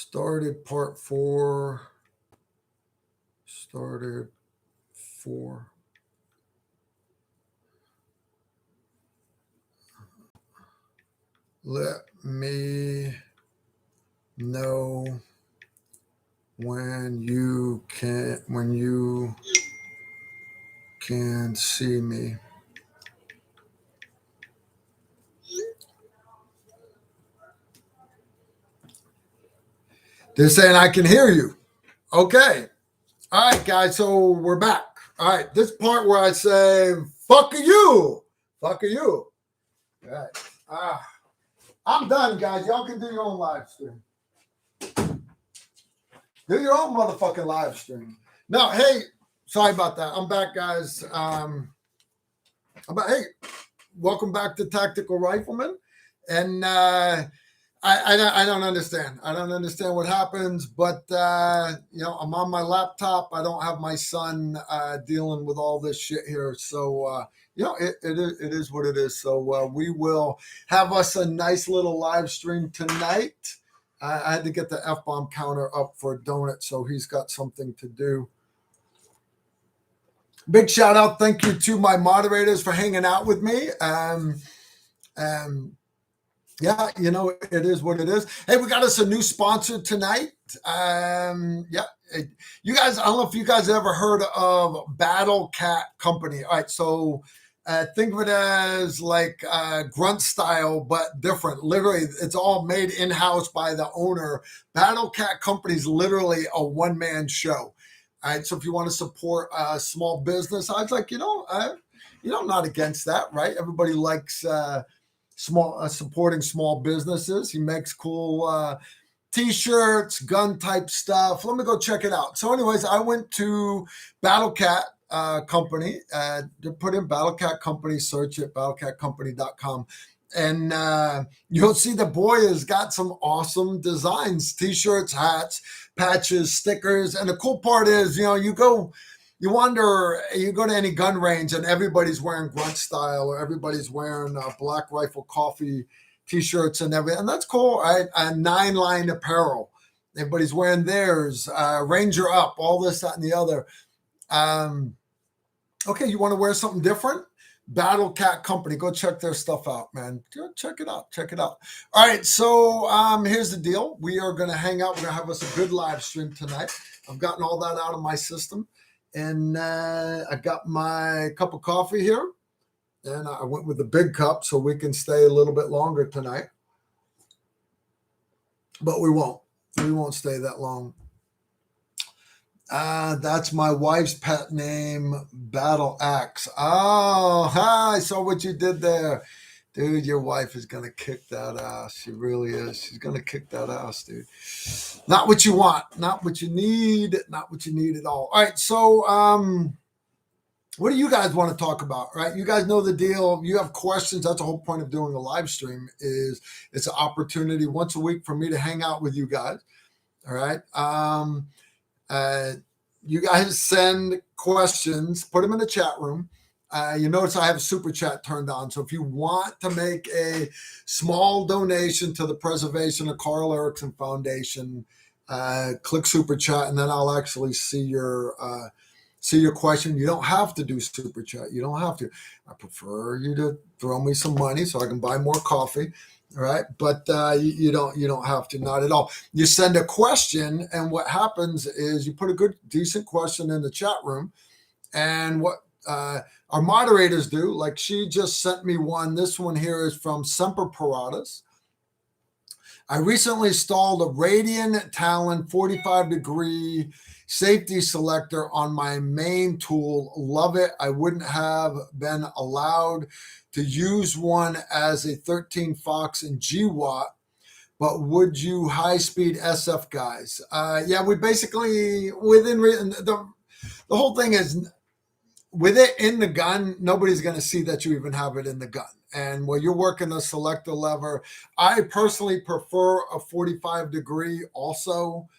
Started part 4. Started 4. Let me know when you can see me. They're saying I can hear you. Okay. All right, guys. So we're back. All right. This part where I say, fuck you. Fuck you. All right. I'm done, guys. Y'all can do your own live stream. Do your own motherfucking live stream. No, hey, sorry about that. I'm back, guys. Hey, welcome back to Tactical Rifleman. And I don't understand. I don't understand what happens, but I'm on my laptop. I don't have my son dealing with all this shit here. So it is what it is. So we will have us a nice little live stream tonight. I had to get the F-bomb counter up for Donut, so he's got something to do. Big shout out. Thank you to my moderators for hanging out with me. Yeah, it is what it is. Hey, we got us a new sponsor tonight. You guys, I don't know if you guys ever heard of Battle Cat Company. All right, so think of it as like grunt style, but different. Literally, it's all made in-house by the owner. Battle Cat Company is literally a one-man show. All right, so if you want to support a small business, I was like, I'm not against that, right? Everybody likes supporting small businesses. He makes cool T-shirts, gun type stuff. Let me go check it out. So anyways, I went to Battle Cat Company. To put in Battle Cat Company, search it, battlecatcompany.com. And you'll see the boy has got some awesome designs, T-shirts, hats, patches, stickers. And the cool part is, you go to any gun range and everybody's wearing grunt style or everybody's wearing Black Rifle Coffee T-shirts and everything. And that's cool, right? 9-line apparel. Everybody's wearing theirs. Ranger Up, all this, that, and the other. Okay, you want to wear something different? Battle Cat Company. Go check their stuff out, man. Go check it out. Check it out. All right, so here's the deal. We are going to hang out. We're going to have us a good live stream tonight. I've gotten all that out of my system. And I got my cup of coffee here. And I went with the big cup so we can stay a little bit longer tonight. But we won't. We won't stay that long. That's my wife's pet name, Battle Axe. Oh, I saw what you did there. Dude, your wife is going to kick that ass. She really is. She's going to kick that ass, dude. Not what you want. Not what you need. Not what you need at all. All right, so what do you guys want to talk about, right? You guys know the deal. You have questions. That's the whole point of doing a live stream is it's an opportunity once a week for me to hang out with you guys, all right? You guys send questions, put them in the chat room. You notice I have super chat turned on. So if you want to make a small donation to the preservation of Carl Erickson Foundation, click super chat, and then I'll actually see your question. You don't have to do super chat. You don't have to. I prefer you to throw me some money so I can buy more coffee. All right. But you don't have to, not at all. You send a question, and what happens is you put a good, decent question in the chat room. And what our moderators do, like she just sent me one. This one here is from Semper Paratus. I recently installed a Radian Talon 45-degree safety selector on my main tool. Love it. I wouldn't have been allowed to use one as a 13 Fox in GWAT, but would you high-speed SF guys? Yeah, we basically, within the whole thing is, with it in the gun, nobody's going to see that you even have it in the gun. And while you're working the selector lever, I personally prefer a 45-degree also.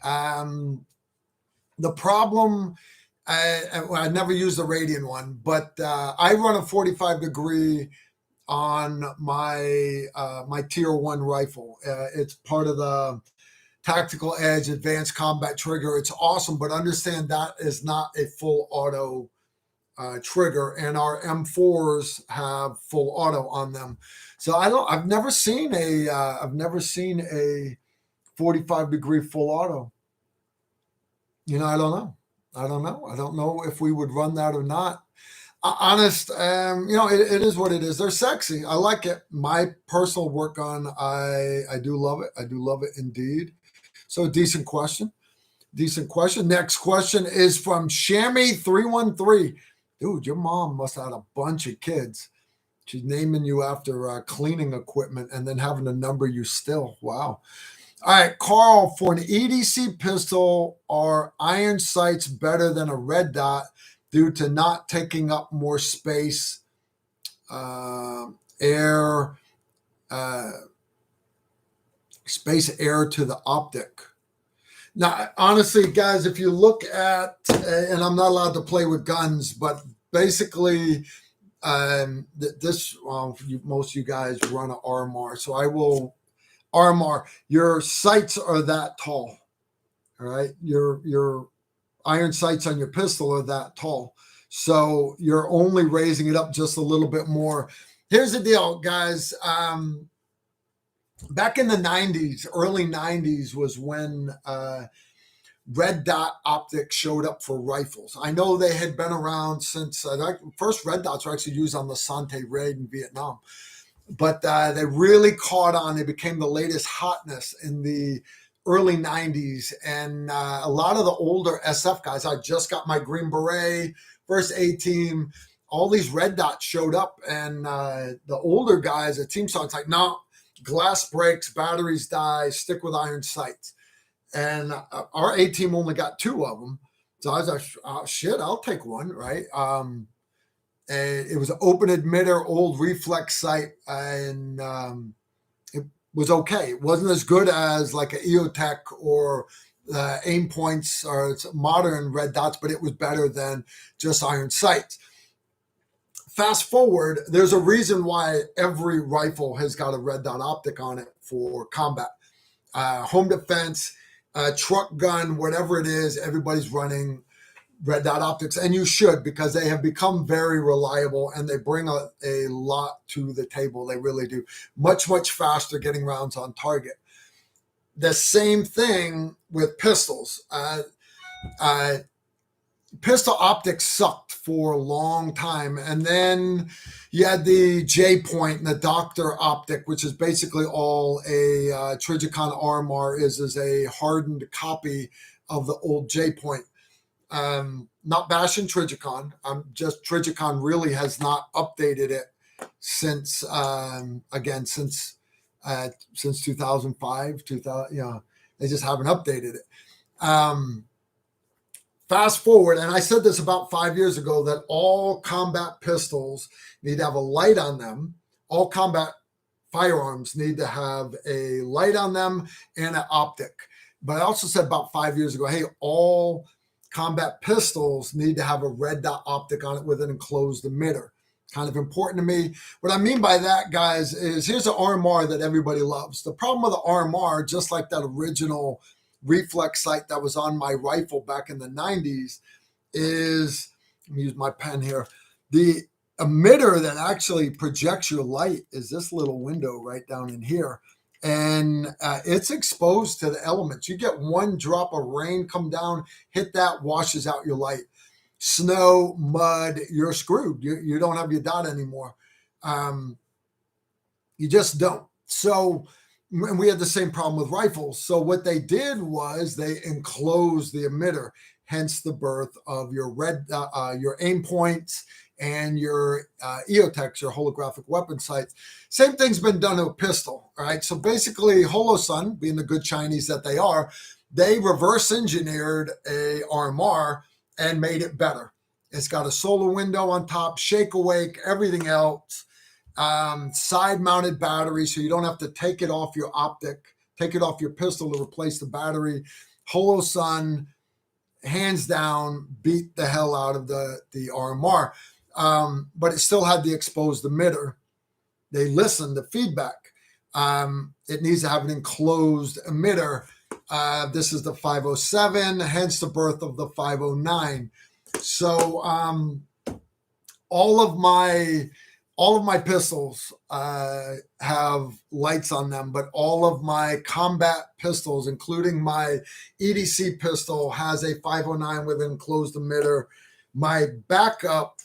The problem, I never use the Radian one, but I run a 45-degree on my my tier 1 rifle. It's part of the tactical edge, advanced combat trigger. It's awesome, but understand that is not a full auto trigger, and our M4s have full auto on them. So I've never seen a 45-degree full auto. You know, I don't know. I don't know if we would run that or not. Honest, you know, it is what it is. They're sexy. I like it. My personal work on, I do love it. I do love it indeed. So decent question. Decent question. Next question is from Shammy313. Dude, your mom must have had a bunch of kids. She's naming you after cleaning equipment and then having to number you still. Wow. All right, Carl, for an EDC pistol, are iron sights better than a red dot due to not taking up more space, air to the optic? Now, honestly, guys, if you look at, and I'm not allowed to play with guns, but basically, most of you guys run an RMR, so I will. RMR, your sights are that tall, all right? Your iron sights on your pistol are that tall. So you're only raising it up just a little bit more. Here's the deal, guys. Back in the 90s, early 90s was when red dot optics showed up for rifles. I know they had been around since, first red dots were actually used on the Sante raid in Vietnam. But they really caught on. They became the latest hotness in the early 90s. And a lot of the older SF guys, I just got my Green Beret, first A-team, all these red dots showed up. And the older guys, the team song's like, no, glass breaks, batteries die, stick with iron sights. And our A-team only got 2 of them. So I was like, oh, shit, I'll take one, right? And it was an open emitter, old reflex sight, and it was okay. It wasn't as good as like an EOTech or aim points or modern red dots, but it was better than just iron sights. Fast forward, there's a reason why every rifle has got a red dot optic on it for combat. Home defense, truck gun, whatever it is, everybody's running red dot optics, and you should, because they have become very reliable and they bring a lot to the table. They really do. Much, much faster getting rounds on target. The same thing with pistols. Pistol optics sucked for a long time, and then you had the J point and the Doctor optic, which is basically all a Trijicon RMR is a hardened copy of the old J point. Not bashing Trijicon. Just Trijicon really has not updated it since 2005, 2000. You know, they just haven't updated it. Fast forward, and I said this about 5 years ago, that all combat pistols need to have a light on them. All combat firearms need to have a light on them and an optic. But I also said about 5 years ago, hey, all combat pistols need to have a red dot optic on it with an enclosed emitter. Kind of important to me. What I mean by that, guys, is here's an RMR that everybody loves. The problem with the RMR, just like that original reflex sight that was on my rifle back in the 90s, is, let me use my pen here, the emitter that actually projects your light is this little window right down in here. And it's exposed to the elements. You get one drop of rain come down, hit that, washes out your light. Snow, mud, you're screwed. You don't have your dot anymore. You just don't. So, and we had the same problem with rifles. So what they did was they enclosed the emitter, hence the birth of your your aim points and your EOTechs, your holographic weapon sights. Same thing's been done to a pistol, all right? So basically, Holosun, being the good Chinese that they are, they reverse engineered a RMR and made it better. It's got a solar window on top, shake awake, everything else, side-mounted battery, so you don't have to take it off your optic, take it off your pistol to replace the battery. Holosun, hands down, beat the hell out of the RMR. But it still had the exposed emitter. They listened to feedback. It needs to have an enclosed emitter. This is the 507, hence the birth of the 509. So all of my pistols have lights on them, but all of my combat pistols, including my EDC pistol, has a 509 with an enclosed emitter. My backup,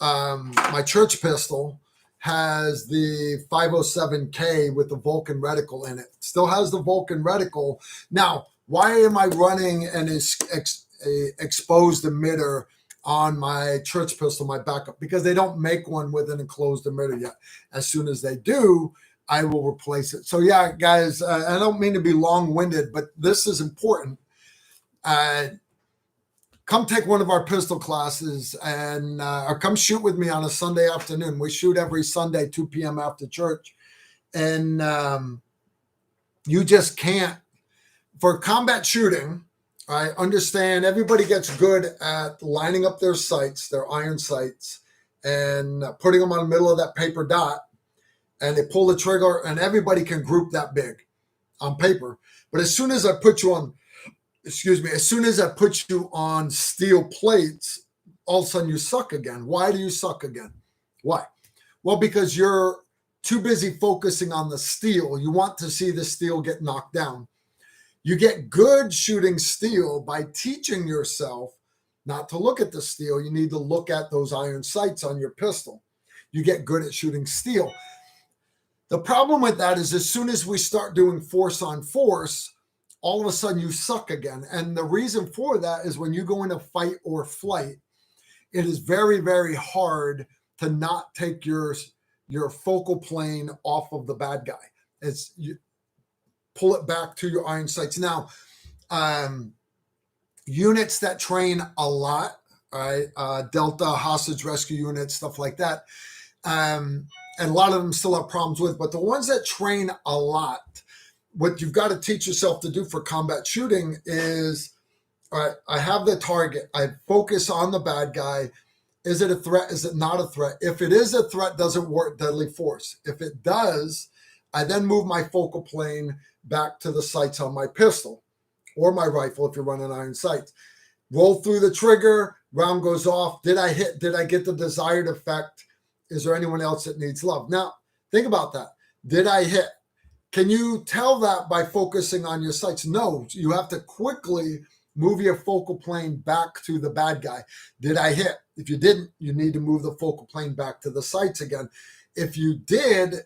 my Tshirts pistol, has the 507K with the Vulcan reticle in it. Still has the Vulcan reticle. Now, why am I running an exposed emitter on my Tshirts pistol, my backup? Because they don't make one with an enclosed emitter yet. As soon as they do, I will replace it. So yeah, guys, I don't mean to be long-winded, but this is important. Come take one of our pistol classes and or come shoot with me on a Sunday afternoon. We shoot every Sunday, 2 p.m. after church. And you just can't, for combat shooting, I understand everybody gets good at lining up their sights, their iron sights, and putting them on the middle of that paper dot, and they pull the trigger, and everybody can group that big on paper. But as soon as I put you on, as soon as I put you on steel plates, all of a sudden you suck again. Why do you suck again? Why? Well, because you're too busy focusing on the steel. You want to see the steel get knocked down. You get good shooting steel by teaching yourself not to look at the steel. You need to look at those iron sights on your pistol. You get good at shooting steel. The problem with that is as soon as we start doing force on force, all of a sudden you suck again. And the reason for that is when you go into fight or flight, it is very, very hard to not take your focal plane off of the bad guy. It's you pull it back to your iron sights. Now, units that train a lot, right? Delta, hostage rescue units, stuff like that. And a lot of them still have problems with, but the ones that train a lot, what you've got to teach yourself to do for combat shooting is, all right, I have the target. I focus on the bad guy. Is it a threat? Is it not a threat? If it is a threat, does it work deadly force? If it does, I then move my focal plane back to the sights on my pistol or my rifle if you're running iron sights. Roll through the trigger, round goes off. Did I hit? Did I get the desired effect? Is there anyone else that needs love? Now, think about that. Did I hit? Can you tell that by focusing on your sights? No, you have to quickly move your focal plane back to the bad guy. Did I hit? If you didn't, you need to move the focal plane back to the sights again. If you did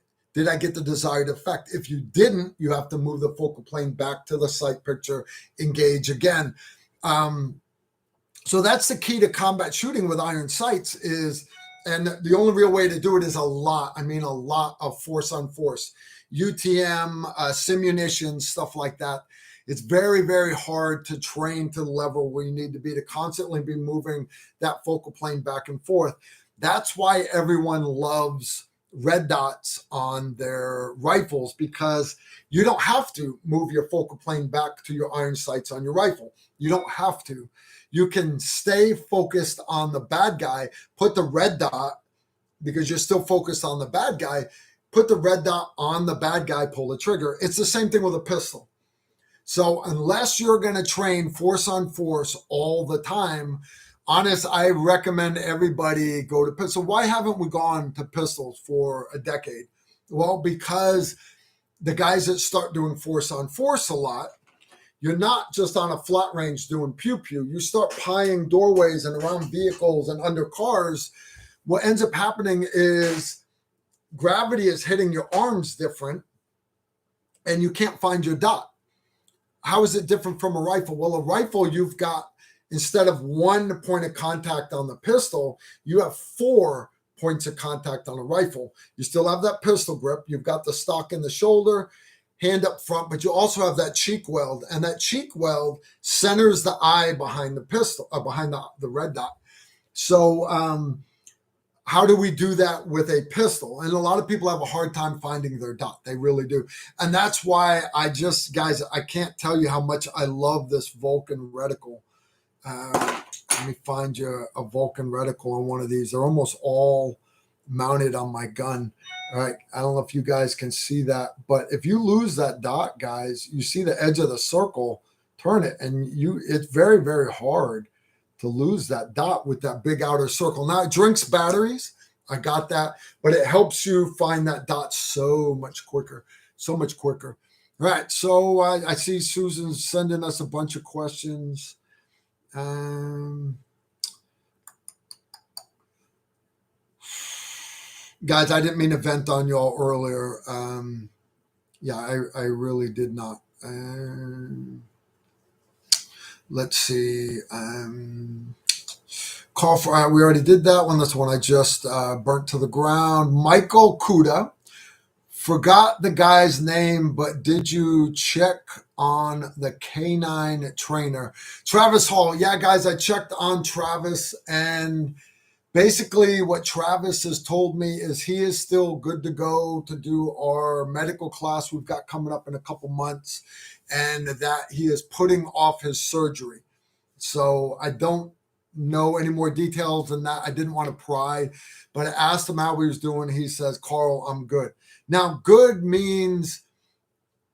I get the desired effect? If you didn't, you have to move the focal plane back to the sight picture, engage again. So that's the key to combat shooting with iron sights is, and the only real way to do it is a lot of force on force. UTM, simunitions, stuff like that. It's very, very hard to train to the level where you need to be to constantly be moving that focal plane back and forth. That's why everyone loves red dots on their rifles, because you don't have to move your focal plane back to your iron sights on your rifle. You don't have to. You can stay focused on the bad guy, put the red dot, because you're still focused on the bad guy, put the red dot on the bad guy, pull the trigger. It's the same thing with a pistol. So unless you're going to train force on force all the time, I recommend everybody go to pistol. Why haven't we gone to pistols for a decade? Well, because the guys that start doing force on force a lot, you're not just on a flat range doing pew-pew. You start pieing doorways and around vehicles and under cars. What ends up happening is gravity is hitting your arms different, and you can't find your dot. How is it different from a rifle? Well, a rifle, you've got, instead of one point of contact on the pistol, you have 4 points of contact on a rifle. You still have that pistol grip. You've got the stock in the shoulder, hand up front, but you also have that cheek weld, and that cheek weld centers the eye behind the pistol, behind the red dot. So how do we do that with a pistol? And a lot of people have a hard time finding their dot. They really do. And that's why guys, I can't tell you how much I love this Vulcan reticle. Let me find you a Vulcan reticle on one of these. They're almost all mounted on my gun. All right. I don't know if you guys can see that, but if you lose that dot, guys, you see the edge of the circle, turn it, and it's very, very hard to lose that dot with that big outer circle. Now it drinks batteries. I got that, but it helps you find that dot so much quicker, so much quicker. All right. So I see Susan's sending us a bunch of questions. Guys, I didn't mean to vent on y'all earlier. Yeah, I really did not. Let's see. Call for, we already did that one. That's the one I just burnt to the ground. Michael Kuda. Forgot the guy's name, but did you check on the canine trainer? Travis Hall. Yeah, guys, I checked on Travis, and basically what Travis has told me is he is still good to go to do our medical class we've got coming up in a couple months, and that he is putting off his surgery. So I don't know any more details than that. I didn't want to pry, but I asked him how he was doing. He says, Carl, I'm good. Now, good means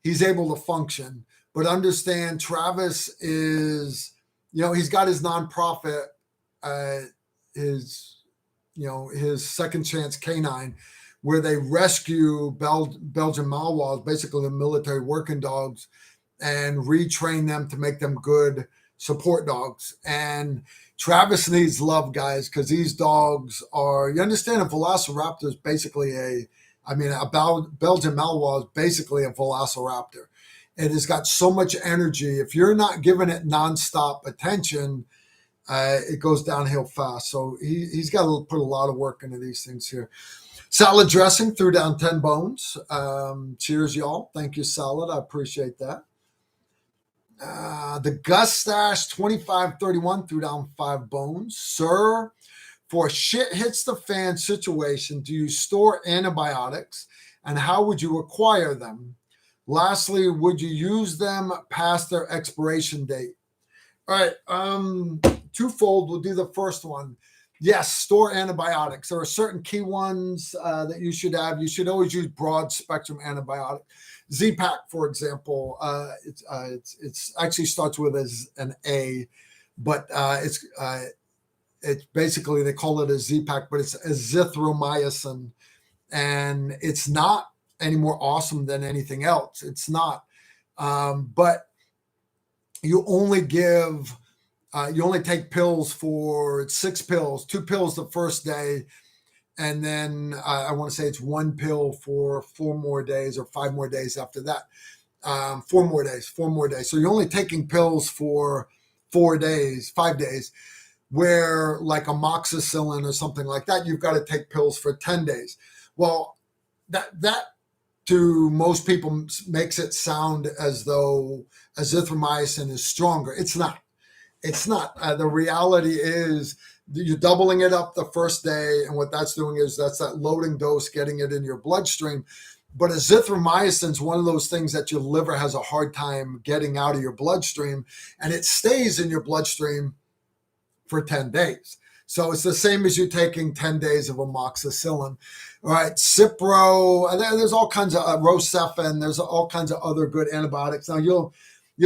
he's able to function, but understand Travis is, he's got his nonprofit, his Second Chance Canine, where they rescue Belgian Malinois, basically the military working dogs, and retrain them to make them good support dogs. And Travis needs love, guys, because these dogs are, you understand, a Velociraptor is basically a Belgian Malinois is basically a Velociraptor. It has got so much energy. If you're not giving it nonstop attention, it goes downhill fast. So he's got to put a lot of work into these things here. Salad dressing threw down 10 bones. Cheers, y'all. Thank you, Salad. I appreciate that. The Gustache 2531 threw down 5 bones. Sir, for shit hits the fan situation, do you store antibiotics, and how would you acquire them? Lastly, would you use them past their expiration date? All right, twofold. We'll do the first one. Yes, store antibiotics. There are certain key ones that you should have. You should always use broad spectrum antibiotic. Z-Pack, for example, it's actually starts with an A, but it's basically, they call it a Z-Pack, but it's azithromycin, and it's not any more awesome than anything else. It's not, but you only take pills for 6 pills, 2 pills the first day. And then I want to say it's 1 pill for 4 more days or 5 more days after that. 4 more days. So you're only taking pills for 5 days, where like amoxicillin or something like that, you've got to take pills for 10 days. Well, that to most people makes it sound as though azithromycin is stronger. It's not. The reality is you're doubling it up the first day, and what that's doing is that's that loading dose, getting it in your bloodstream. But azithromycin is one of those things that your liver has a hard time getting out of your bloodstream, and it stays in your bloodstream for 10 days. So it's the same as you taking 10 days of amoxicillin. All right, Cipro, and there's all kinds of Rocephin, there's all kinds of other good antibiotics. Now you'll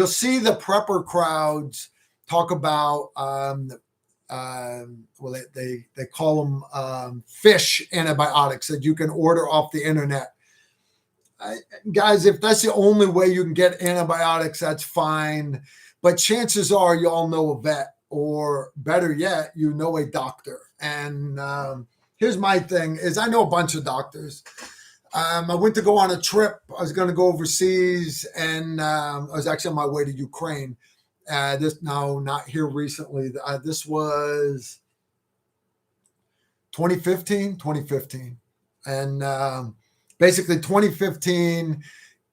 see the prepper crowds talk about they call them fish antibiotics that you can order off the internet. Guys, if that's the only way you can get antibiotics, that's fine. But chances are you all know a vet, or better yet, you know a doctor. And here's my thing is I know a bunch of doctors. I went to go on a trip. I was going to go overseas, and I was actually on my way to Ukraine. Not here recently. This was 2015. And basically 2015,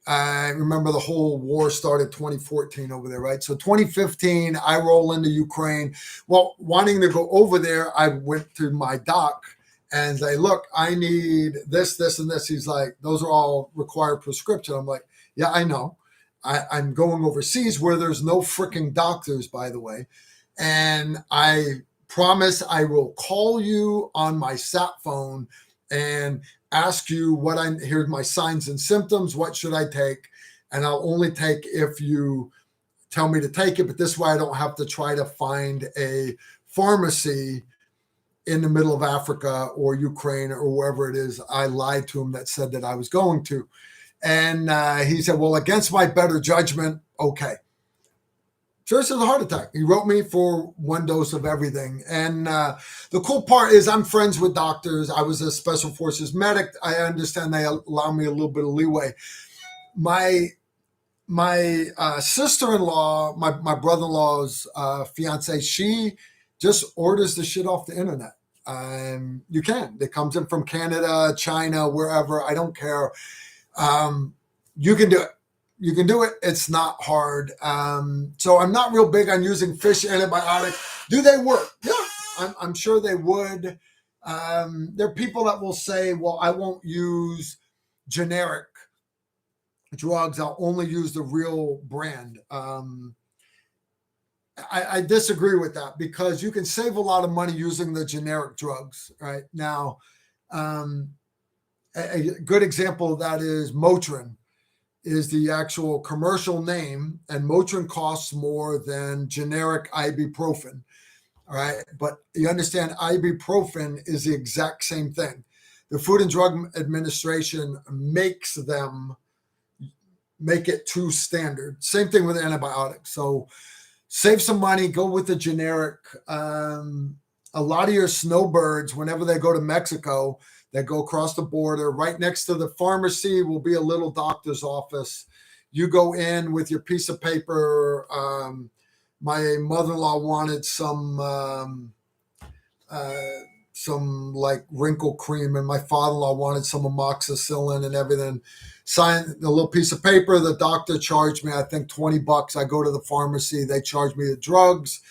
I remember the whole war started 2014 over there, right? So 2015, I roll into Ukraine. Well, wanting to go over there, I went to my doc and say, look, I need this, this, and this. He's like, those are all required prescription. I'm like, yeah, I know. I'm going overseas where there's no freaking doctors, by the way. And I promise I will call you on my sat phone and ask you here's my signs and symptoms. What should I take? And I'll only take if you tell me to take it. But this way I don't have to try to find a pharmacy in the middle of Africa or Ukraine or wherever it is. I lied to him that said that I was going to. And he said, well, against my better judgment, okay. Tshirts has a heart attack. He wrote me for 1 dose of everything. And the cool part is I'm friends with doctors. I was a special forces medic. I understand they allow me a little bit of leeway. My sister-in-law, my brother-in-law's fiance, she just orders the shit off the internet. You can. It comes in from Canada, China, wherever. I don't care. You can do it. You can do it. It's not hard. So I'm not real big on using fish antibiotics. Do they work? Yeah, I'm sure they would. There are people that will say, well, I won't use generic drugs. I'll only use the real brand. I disagree with that because you can save a lot of money using the generic drugs right now. A good example of that is Motrin is the actual commercial name, and Motrin costs more than generic ibuprofen. All right. But you understand ibuprofen is the exact same thing. The Food and Drug Administration makes them make it too standard. Same thing with antibiotics. So save some money, go with the generic. A lot of your snowbirds, whenever they go to Mexico, they go across the border. Right next to the pharmacy will be a little doctor's office. You go in with your piece of paper. My mother-in-law wanted some like wrinkle cream, and my father-in-law wanted some amoxicillin and everything. Sign a little piece of paper. The doctor charged me, I think, $20. I go to the pharmacy. They charge me the drugs.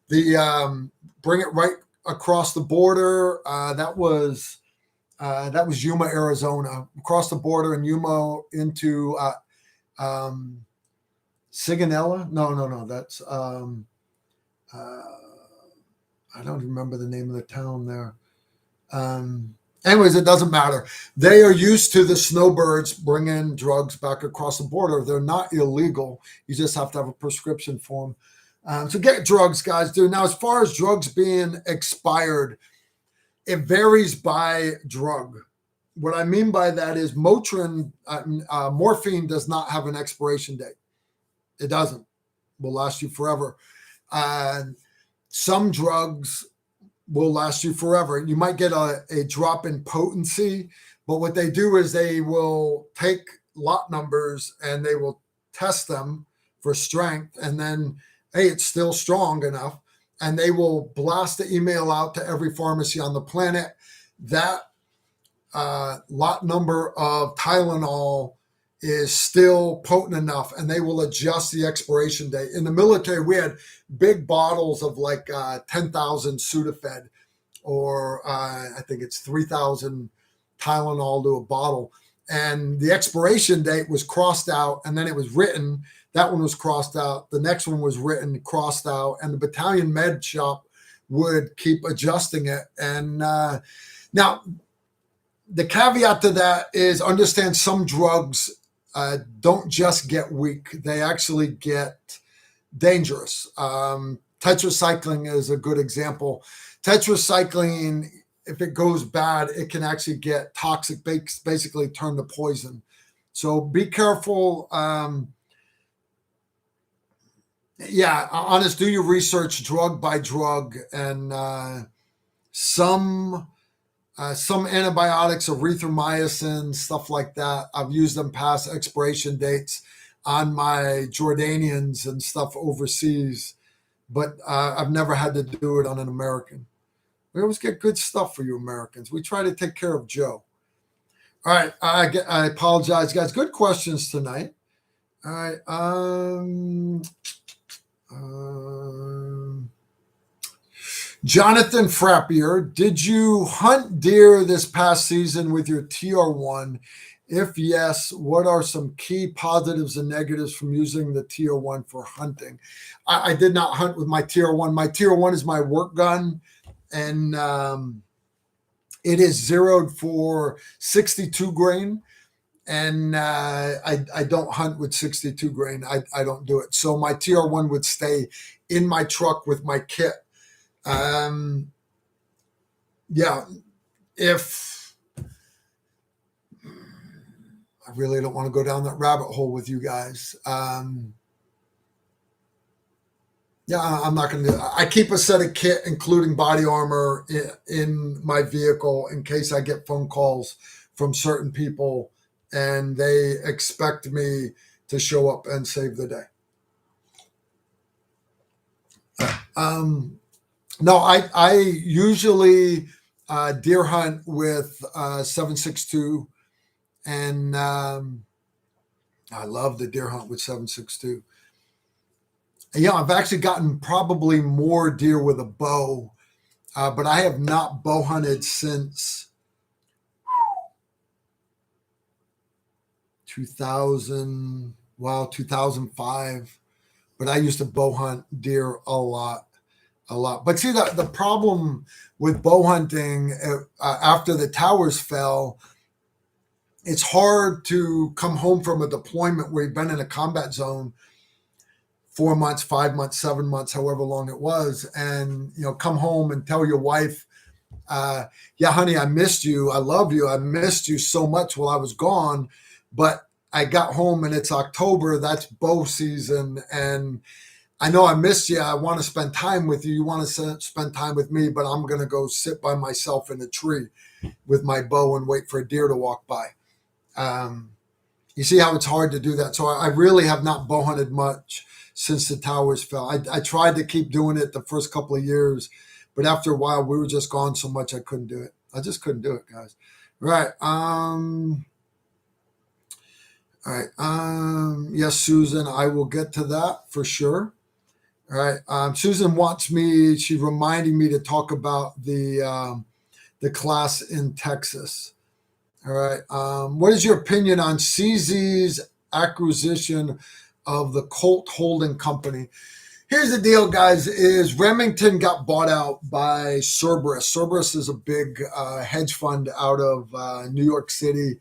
Bring it right across the border. That was Yuma, Arizona. Across the border in Yuma into Sigonella. No. That's I don't remember the name of the town there. Anyways, it doesn't matter. They are used to the snowbirds bringing drugs back across the border. They're not illegal. You just have to have a prescription for them. So get drugs, guys. Do now, as far as drugs being expired, it varies by drug. What I mean by that is Motrin, morphine does not have an expiration date. It doesn't. It will last you forever. Some drugs will last you forever. You might get a drop in potency, but what they do is they will take lot numbers and they will test them for strength. And then, hey, it's still strong enough. And they will blast the email out to every pharmacy on the planet. That lot number of Tylenol is still potent enough, and they will adjust the expiration date. In the military, we had big bottles of like 10,000 Sudafed, or I think it's 3,000 Tylenol to a bottle. And the expiration date was crossed out, and then it was written. That one was crossed out. The next one was written, crossed out, and the battalion med shop would keep adjusting it. And now, the caveat to that is understand some drugs don't just get weak. They actually get dangerous. Tetracycline is a good example. Tetracycline, if it goes bad, it can actually get toxic, basically turn to poison. So be careful. Do your research drug by drug. And some antibiotics, erythromycin, stuff like that, I've used them past expiration dates on my Jordanians and stuff overseas, but I've never had to do it on an American. We always get good stuff for you Americans. We try to take care of Joe. All right, I apologize, guys. Good questions tonight. All right. Jonathan Frappier, did you hunt deer this past season with your TR1? If yes, what are some key positives and negatives from using the TR1 for hunting? I did not hunt with my TR1. My TR1 is my work gun, and It is zeroed for 62 grain. And I don't hunt with 62 grain. I don't do it. So my TR1 would stay in my truck with my kit. Yeah, if I really don't want to go down that rabbit hole with you guys. Yeah, I'm not going to do that. I keep a set of kit, including body armor, in my vehicle in case I get phone calls from certain people and they expect me to show up and save the day. No, I usually deer hunt with 7.62, and I love the deer hunt with 7.62. Yeah, I've actually gotten probably more deer with a bow, but I have not bow hunted since 2005. But I used to bow hunt deer a lot. But see, the problem with bow hunting after the towers fell, it's hard to come home from a deployment where you've been in a combat zone 4 months, 5 months, 7 months, however long it was, and come home and tell your wife, yeah, honey, I missed you. I love you. I missed you so much while I was gone, but I got home and it's October. That's bow season, and I know I missed you. I want to spend time with you. You want to spend time with me, but I'm going to go sit by myself in a tree with my bow and wait for a deer to walk by. You see how it's hard to do that. So I really have not bow hunted much since the towers fell. I tried to keep doing it the first couple of years, but after a while we were just gone so much I couldn't do it. I just couldn't do it, guys. Right. All right. Yes, Susan, I will get to that for sure. All right. Susan wants me, she's reminding me to talk about the class in Texas. All right. What is your opinion on CZ's acquisition of the Colt Holding Company? Here's the deal, guys, is Remington got bought out by Cerberus. Cerberus is a big hedge fund out of New York City,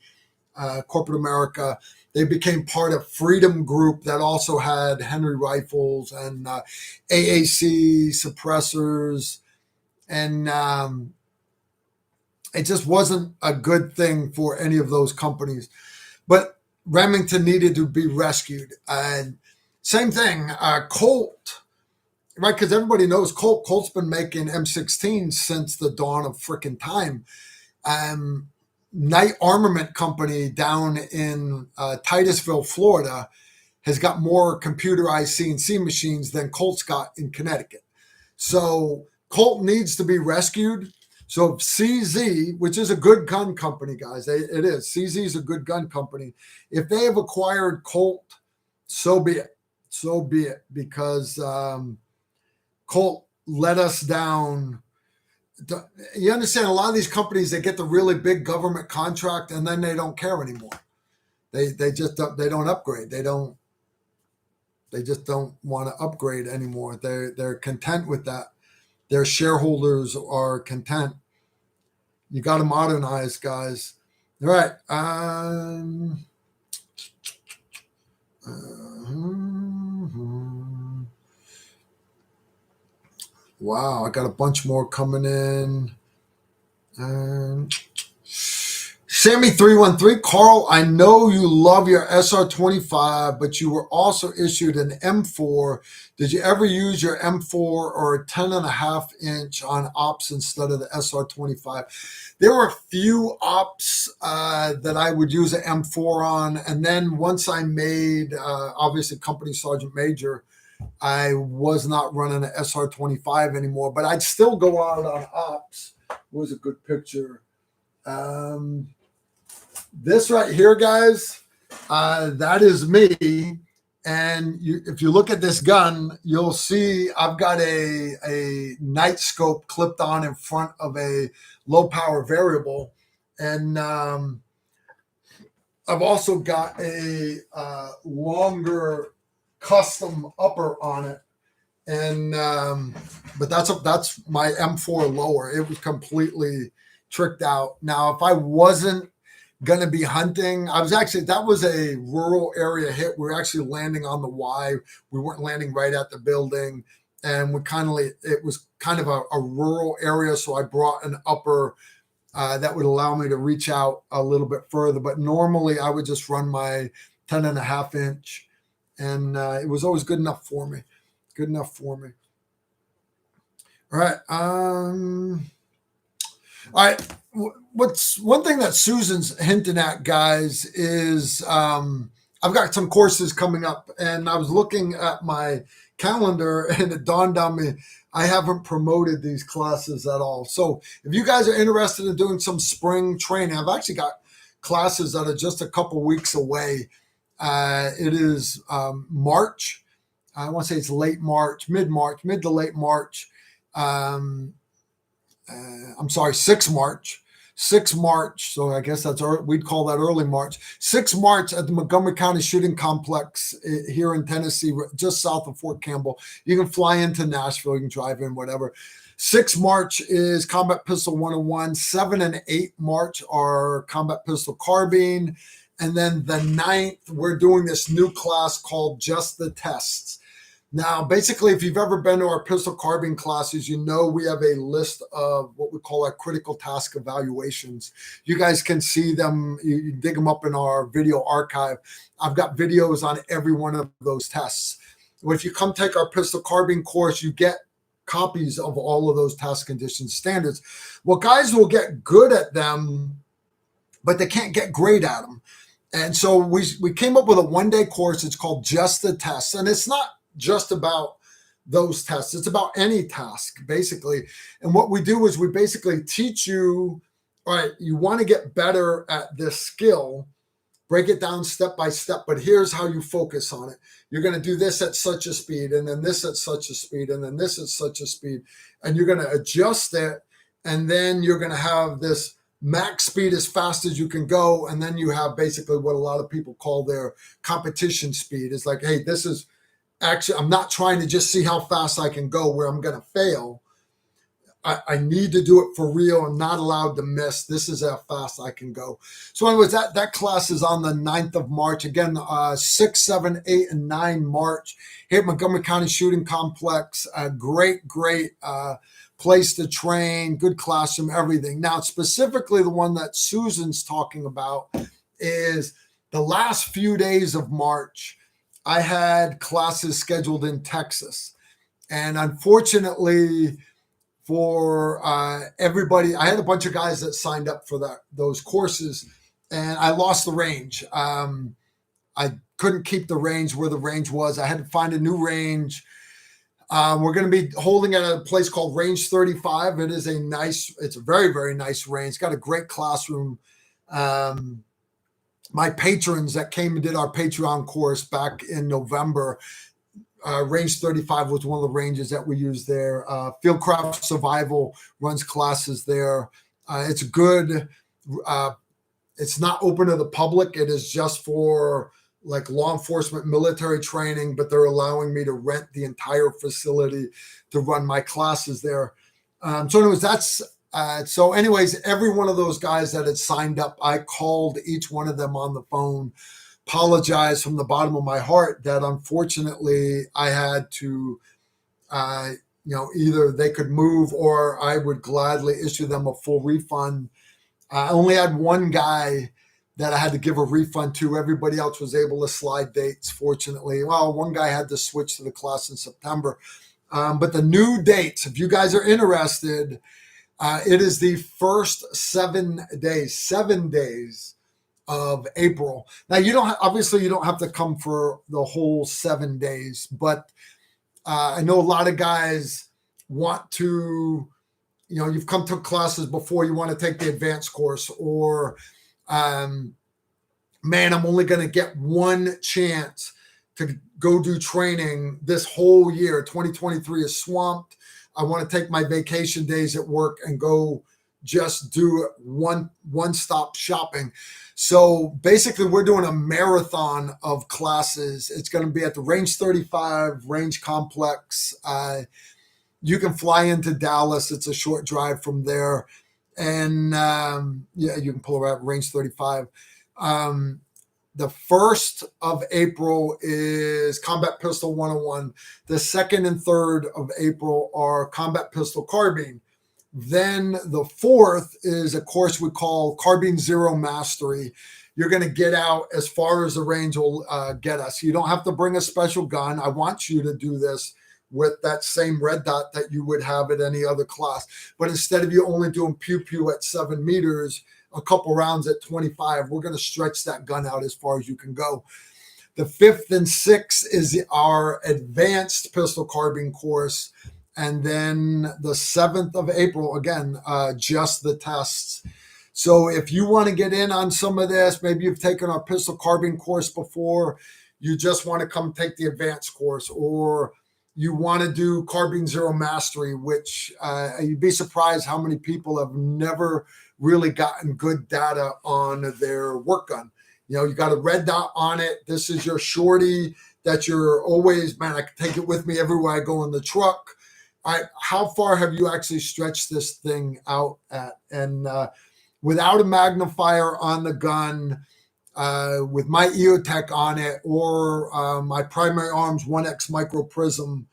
corporate America. They became part of Freedom Group that also had Henry Rifles and AAC, Suppressors, and it just wasn't a good thing for any of those companies. But Remington needed to be rescued. And same thing, Colt, right? Because everybody knows Colt. Colt's been making M16 since the dawn of frickin' time. Knight Armament Company down in Titusville, Florida, has got more computerized CNC machines than Colt's got in Connecticut. So Colt needs to be rescued. So CZ, which is a good gun company, guys, it is. CZ is a good gun company. If they have acquired Colt, so be it. So be it, because Colt let us down. You understand, a lot of these companies, they get the really big government contract and then they don't care anymore. They just they don't upgrade. They just don't want to upgrade anymore. They're content with that. Their shareholders are content. You got to modernize, guys. All right. Wow, I got a bunch more coming in. Sammy313, Carl, I know you love your SR25, but you were also issued an M4. Did you ever use your M4 or a 10.5 inch on ops instead of the SR25? There were a few ops that I would use an M4 on. And then once I made, obviously, Company Sergeant Major, I was not running an SR25 anymore, but I'd still go out on ops. It was a good picture. This right here, guys, that is me. And if you look at this gun, you'll see I've got a night scope clipped on in front of a low power variable. And I've also got a longer custom upper on it. And but that's my M4 lower. It was completely tricked out. Now, if I wasn't going to be hunting, that was a rural area hit. We were actually landing on the Y. We weren't landing right at the building. And it was kind of a rural area. So I brought an upper that would allow me to reach out a little bit further. But normally I would just run my 10.5-inch, and it was always good enough for me. Good enough for me. All right. All right. What's one thing that Susan's hinting at, guys, is I've got some courses coming up, and I was looking at my calendar, and it dawned on me I haven't promoted these classes at all. So if you guys are interested in doing some spring training, I've actually got classes that are just a couple weeks away. It is March. I want to say it's late March, mid to late March. I'm sorry, 6 March. 6 March, so I guess we'd call that early March. 6 March at the Montgomery County Shooting Complex here in Tennessee, just south of Fort Campbell. You can fly into Nashville, you can drive in, whatever. 6 March is Combat Pistol 101. 7 and 8 March are Combat Pistol Carbine. And then the 9th, we're doing this new class called Just the Tests. Now, basically, if you've ever been to our pistol carbine classes, you know we have a list of what we call our critical task evaluations. You guys can see them. You dig them up in our video archive. I've got videos on every one of those tests. If you come take our pistol carbine course, you get copies of all of those task condition standards. Well, guys will get good at them, but they can't get great at them. And so we came up with a one-day course. It's called Just the Tests. And it's not just about those tests. It's about any task, basically. And what we do is we basically teach you, all right, you want to get better at this skill, break it down step by step, but here's how you focus on it. You're going to do this at such a speed, and then this at such a speed, and then this at such a speed, and you're going to adjust it, and then you're going to have this max speed as fast as you can go, and then you have basically what a lot of people call their competition speed. It's like, hey, this is actually, I'm not trying to just see how fast I can go where I'm going to fail. I need to do it for real. I'm not allowed to miss. This is how fast I can go. So anyways, that class is on the 9th of March. Again, 6, 7, 8, and 9 March here at Montgomery County Shooting Complex. A great place to train, good classroom, everything. Now, specifically the one that Susan's talking about is the last few days of March. I had classes scheduled in Texas, and unfortunately for everybody, I had a bunch of guys that signed up for those courses, and I lost the range. I couldn't keep the range where the range was. I had to find a new range. We're going to be holding at a place called Range 35. It's a very, very nice range. It's got a great classroom. My patrons that came and did our Patreon course back in November, Range 35 was one of the ranges that we used there. Fieldcraft Survival runs classes there. It's good. It's not open to the public. It is just for like law enforcement, military training, but they're allowing me to rent the entire facility to run my classes there. So anyways, every one of those guys that had signed up, I called each one of them on the phone, apologized from the bottom of my heart that unfortunately I had to, either they could move or I would gladly issue them a full refund. I only had one guy that I had to give a refund to. Everybody else was able to slide dates, fortunately. Well, one guy had to switch to the class in September. But the new dates, if you guys are interested, it is the first 7 days of April. Now, you don't have to come for the whole 7 days, but I know a lot of guys want to, you've come to classes before, you want to take the advanced course, or man, I'm only going to get one chance to go do training this whole year. 2023 is swamped. I want to take my vacation days at work and go just do one-stop shopping. So basically, we're doing a marathon of classes. It's going to be at the Range 35 Range Complex. You can fly into Dallas. It's a short drive from there. And yeah, you can pull it out range 35. The 1st of April is Combat Pistol 101. The 2nd and 3rd of April are Combat Pistol Carbine. Then the 4th is a course we call Carbine Zero Mastery. You're going to get out as far as the range will get us. You don't have to bring a special gun. I want you to do this with that same red dot that you would have at any other class. But instead of you only doing pew-pew at 7 meters, a couple rounds at 25, we're going to stretch that gun out as far as you can go. The 5th and 6th is our advanced pistol carbine course. And then the 7th of April, again, just the tests. So if you want to get in on some of this, maybe you've taken our pistol carbine course before, you just want to come take the advanced course, or you want to do Carbine Zero Mastery, which you'd be surprised how many people have never really gotten good data on their work gun. You know, you got a red dot on it. This is your shorty that you're always, man, I can take it with me everywhere I go in the truck. All right, how far have you actually stretched this thing out at? And without a magnifier on the gun, with my EOTech on it, or my primary arms 1X micro prism,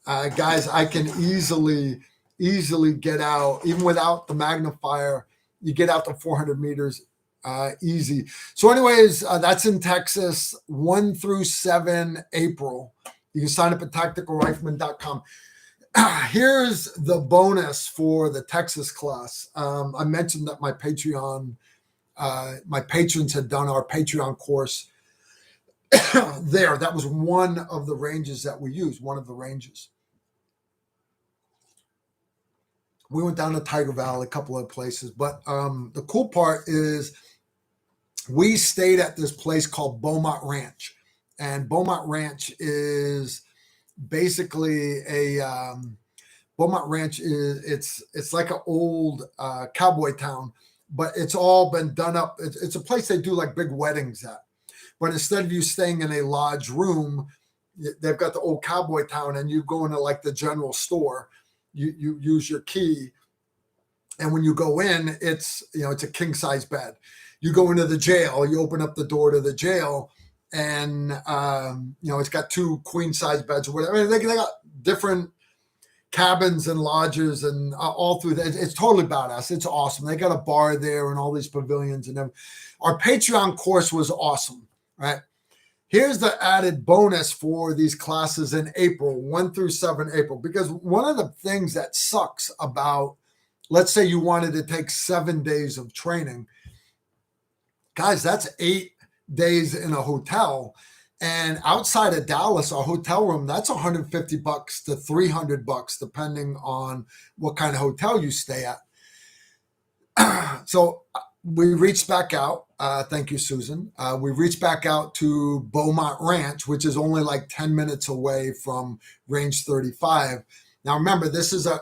guys, I can easily get out, even without the magnifier. You get out to 400 meters easy. So anyways, that's in Texas, 1 through 7 April. You can sign up at tacticalrifleman.com. Here's the bonus for the Texas class. I mentioned that my Patreon, my patrons had done our Patreon course there. That was one of the ranges that we used, one of the ranges. We went down to Tiger Valley, a couple of places. But the cool part is we stayed at this place called Beaumont Ranch. And Beaumont Ranch is basically a Beaumont Ranch is it's like an old cowboy town, but it's all been done up. It's a place they do like big weddings at. But instead of you staying in a lodge room, they've got the old cowboy town, and you go into like the general store. You use your key, and when you go in, it's a king size bed. You go into the jail, you open up the door to the jail, and it's got 2 queen size beds or whatever. I mean, they got different cabins and lodges and all through that. It's totally badass. It's awesome. They got a bar there and all these pavilions and everything. Our Patreon course was awesome, right? Here's the added bonus for these classes in April, 1 through 7 April, because one of the things that sucks about, let's say you wanted to take 7 days of training, guys, that's 8 days in a hotel. And outside of Dallas, a hotel room, that's $150 to $300, depending on what kind of hotel you stay at. So we reached back out. Thank you, Susan. We reached back out to Beaumont Ranch, which is only like 10 minutes away from range 35. Now, remember, this is a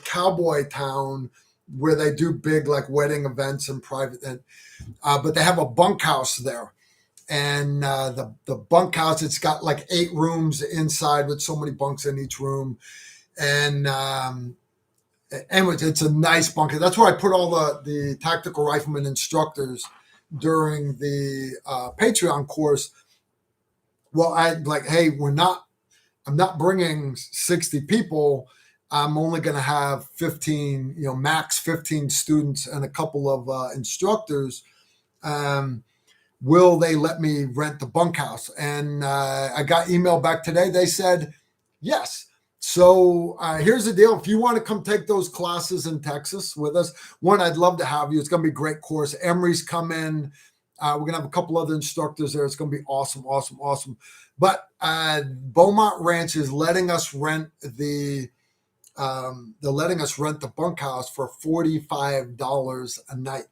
cowboy town where they do big like wedding events and private, but they have a bunkhouse there. And the bunkhouse, it's got like 8 rooms inside with so many bunks in each room. And anyways, it's a nice bunkhouse. That's where I put all the tactical rifleman instructors during the Patreon course. Well, I'm like, hey, I'm not bringing 60 people. I'm only going to have 15, max 15 students and a couple of instructors. Will they let me rent the bunkhouse? And I got email back today. They said yes. So here's the deal. If you want to come take those classes in Texas with us, one, I'd love to have you. It's going to be a great course. Emery's come in. We're going to have a couple other instructors there. It's going to be awesome, awesome, awesome. But Beaumont Ranch is letting us rent they're letting us rent the bunkhouse for $45 a night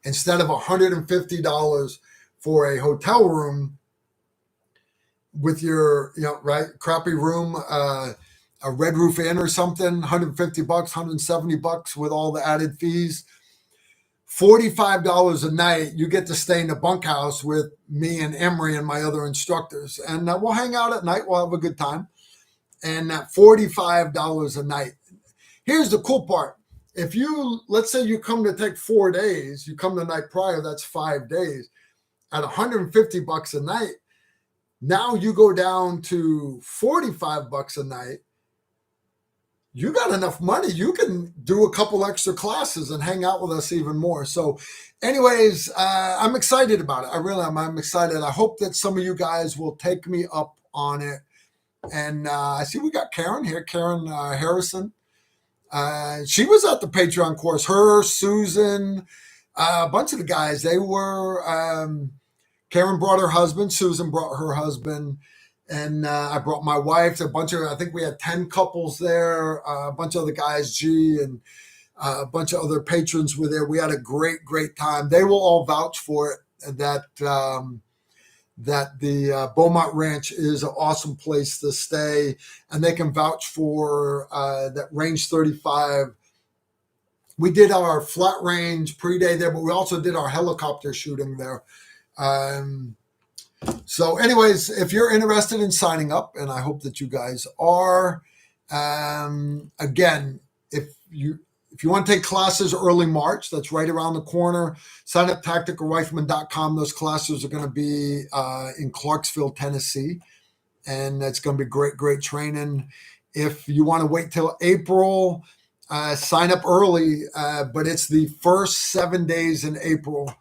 instead of $150 for a hotel room with your, crappy room, a Red Roof Inn or something, $150, $170 with all the added fees. $45 a night, you get to stay in the bunkhouse with me and Emery and my other instructors. And we'll hang out at night. We'll have a good time. And $45 a night. Here's the cool part. If you, let's say you come to take 4 days, you come the night prior, that's 5 days at $150 a night. Now you go down to $45 a night. You got enough money. You can do a couple extra classes and hang out with us even more. So anyways, I'm excited about it. I really am. I'm excited. I hope that some of you guys will take me up on it. And I see we got Karen here, Karen Harrison. She was at the Patreon course. Her, Susan, a bunch of the guys, they were, Karen brought her husband, Susan brought her husband, and I brought my wife. I think we had 10 couples there, a bunch of other guys, G, and a bunch of other patrons were there. We had a great, great time. They will all vouch for it, that the Beaumont Ranch is an awesome place to stay, and they can vouch for that Range 35. We did our flat range pre-day there, but we also did our helicopter shooting there. So anyways, if you're interested in signing up, and I hope that you guys are, again, if you want to take classes early March, that's right around the corner. Sign up tacticalrifleman.com. Those classes are going to be in Clarksville, Tennessee, and that's going to be great, great training. If you want to wait till April, sign up early, but it's the first 7 days in April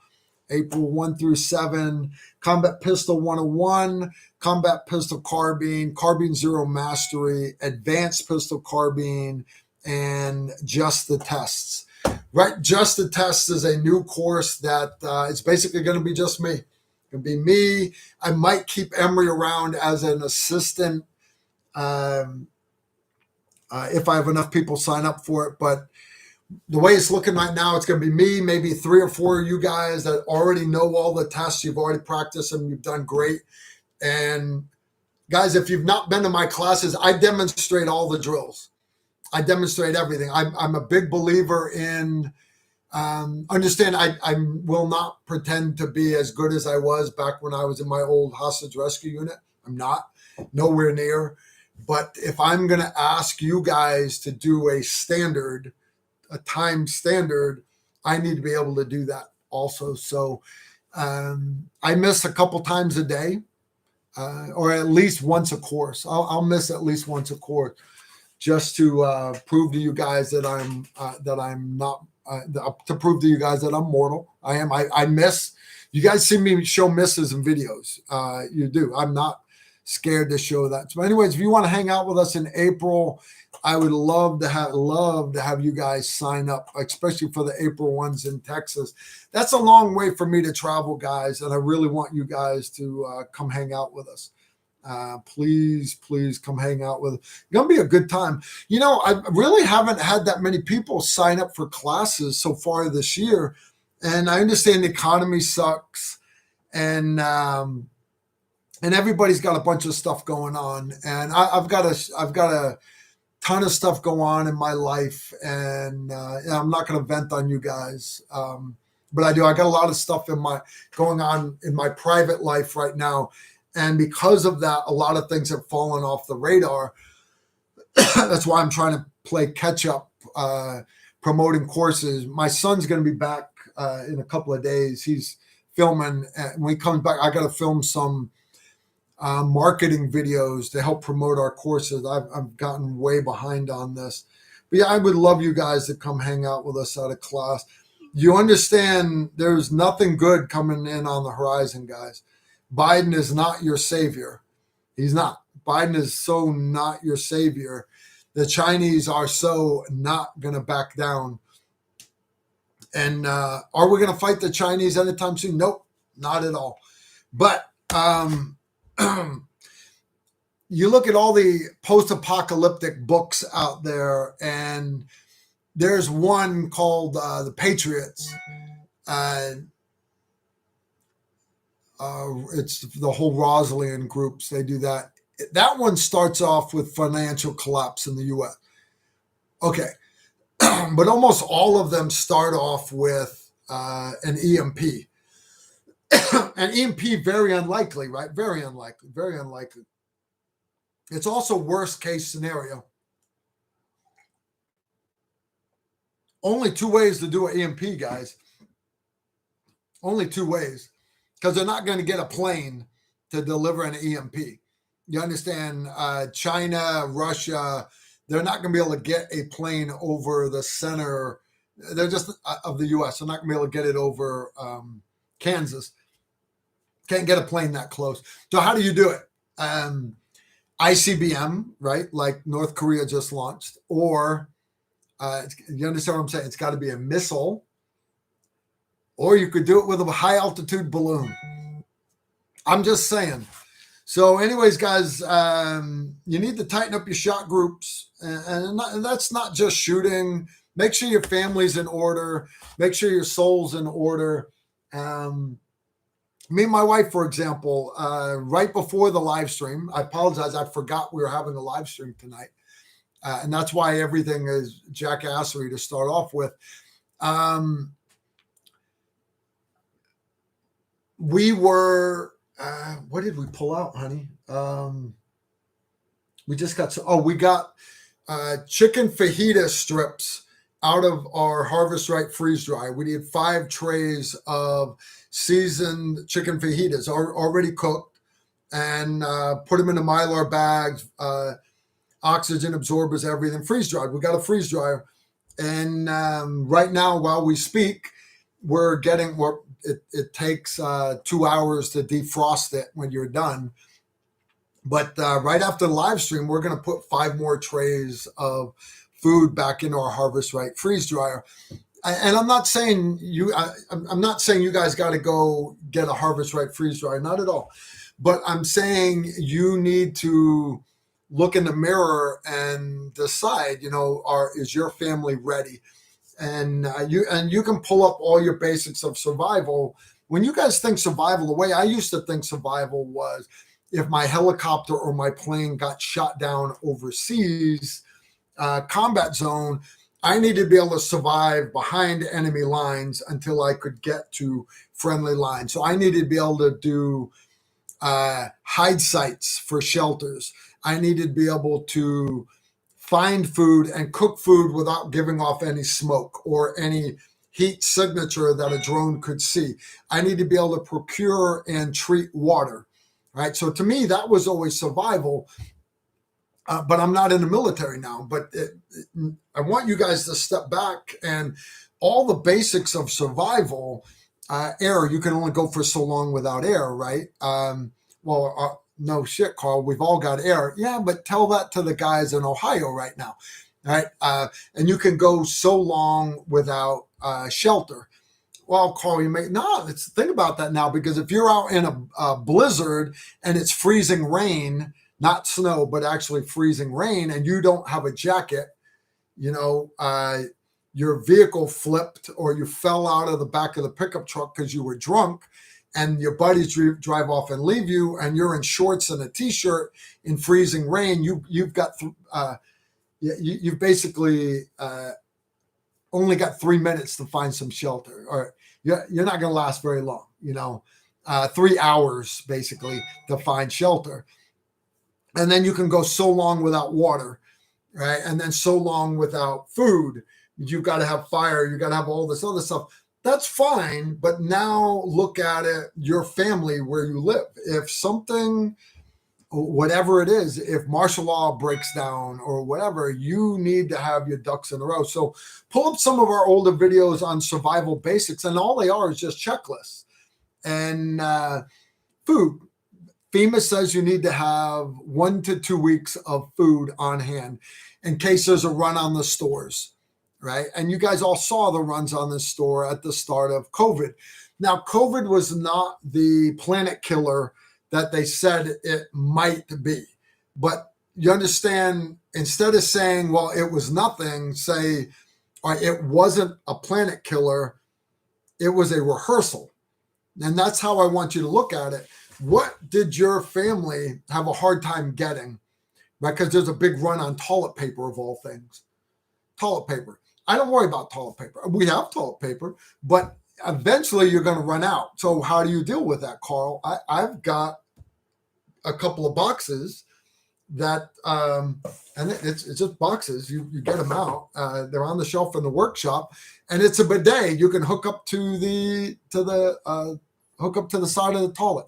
1 through 7, Combat Pistol 101, Combat Pistol Carbine, Carbine Zero Mastery, Advanced Pistol Carbine, and Just the Tests. Right, Just the Tests is a new course that it's basically going to be just me. It's going to be me. I might keep Emery around as an assistant if I have enough people sign up for it, but the way it's looking right now, it's going to be me, maybe 3 or 4 of you guys that already know all the tests. You've already practiced them. You've done great. And guys, if you've not been to my classes, I demonstrate all the drills. I demonstrate everything. I'm a big believer in understand. I will not pretend to be as good as I was back when I was in my old hostage rescue unit. I'm not, nowhere near. But if I'm going to ask you guys to do a time standard, I need to be able to do that also. So I miss a couple times a day, or at least once a course. I'll miss at least once a course just to prove to you guys that I'm not to prove to you guys that I'm mortal. I am. I miss. You guys see me show misses in videos. You do. I'm not scared to show that. So anyways, if you want to hang out with us in April, I would love to have you guys sign up, especially for the April ones in Texas. That's a long way for me to travel, guys, and I really want you guys to come hang out with us. Please come hang out with us. It's going to be a good time. You know, I really haven't had that many people sign up for classes so far this year, and I understand the economy sucks, and everybody's got a bunch of stuff going on, and I've got a ton of stuff go on in my life, and I'm not going to vent on you guys, but I do. I got a lot of stuff going on in my private life right now, and because of that, a lot of things have fallen off the radar. That's why I'm trying to play catch up, promoting courses. My son's going to be back in a couple of days. He's filming, and when he comes back, I got to film some marketing videos to help promote our courses. I've gotten way behind on this. But yeah, I would love you guys to come hang out with us at a class. You understand there's nothing good coming in on the horizon, guys. Biden is not your savior. He's not. Biden is so not your savior. The Chinese are so not going to back down. And are we going to fight the Chinese anytime soon? Nope, not at all. But you look at all the post-apocalyptic books out there, and there's one called The Patriots. It's the whole Rosalian groups. They do that. That one starts off with financial collapse in the U.S. Okay. But almost all of them start off with an EMP. An EMP, very unlikely, right? Very unlikely. It's also worst case scenario. Only two ways to do an EMP, guys. Only two ways, because they're not going to get a plane to deliver an EMP. You understand? China, Russia, they're not going to be able to get a plane over the center. They're just of the U.S. They're not going to be able to get it over Kansas. Can't get a plane that close. So how do you do it? ICBM, right? Like North Korea just launched, or you understand what I'm saying? It's got to be a missile, or you could do it with a high altitude balloon. I'm just saying. So anyways, guys, you need to tighten up your shot groups. And that's not just shooting. Make sure your family's in order. Make sure your soul's in order. Me and my wife, for example, right before the live stream, I apologize, I forgot we were having a live stream tonight. And that's why everything is jackassery to start off with. We were, what did we pull out, honey? We just got, we got chicken fajita strips out of our Harvest Right freeze dry. We did 5 trays of seasoned chicken fajitas already cooked, and put them in the Mylar bags, oxygen absorbers, everything, freeze dried. We got a freeze dryer. And right now, while we speak, we're getting it takes 2 hours to defrost it when you're done. But right after the live stream, we're going to put 5 more trays of food back into our Harvest Right freeze dryer. And I'm not saying I'm not saying you guys got to go get a Harvest Right freeze dryer, not at all. But I'm saying you need to look in the mirror and decide, is your family ready? And you can pull up all your basics of survival. When you guys think survival, the way I used to think survival was if my helicopter or my plane got shot down overseas, combat zone, I needed to be able to survive behind enemy lines until I could get to friendly lines. So I needed to be able to do hide sites for shelters. I needed to be able to find food and cook food without giving off any smoke or any heat signature that a drone could see. I need to be able to procure and treat water, right? So to me, that was always survival. But I'm not in the military now. But I want you guys to step back and all the basics of survival. Air, you can only go for so long without air, right? No shit, Carl. We've all got air. Yeah, but tell that to the guys in Ohio right now, right? And you can go so long without shelter. Well, Carl, let's think about that now, because if you're out in a blizzard and it's freezing rain, not snow, but actually freezing rain, and you don't have a jacket, your vehicle flipped or you fell out of the back of the pickup truck because you were drunk, and your buddies drive off and leave you, and you're in shorts and a t-shirt in freezing rain, you've basically only got 3 minutes to find some shelter, or you're not going to last very long, 3 hours basically to find shelter. And then you can go so long without water, right? And then so long without food. You've got to have fire. You've got to have all this other stuff. That's fine. But now look at it, your family, where you live. If something, whatever it is, if martial law breaks down or whatever, you need to have your ducks in a row. So pull up some of our older videos on survival basics, and all they are is just checklists. And food. FEMA says you need to have 1 to 2 weeks of food on hand in case there's a run on the stores, right? And you guys all saw the runs on the store at the start of COVID. Now, COVID was not the planet killer that they said it might be. But you understand, instead of saying, well, it was nothing, say, it wasn't a planet killer, it was a rehearsal. And that's how I want you to look at it. What did your family have a hard time getting? Right? Because there's a big run on toilet paper, of all things. Toilet paper. I don't worry about toilet paper. We have toilet paper, but eventually you're going to run out. So how do you deal with that, Carl? I've got a couple of boxes that, and it's just boxes. You get them out. They're on the shelf in the workshop, and it's a bidet. You can hook up to the side of the toilet.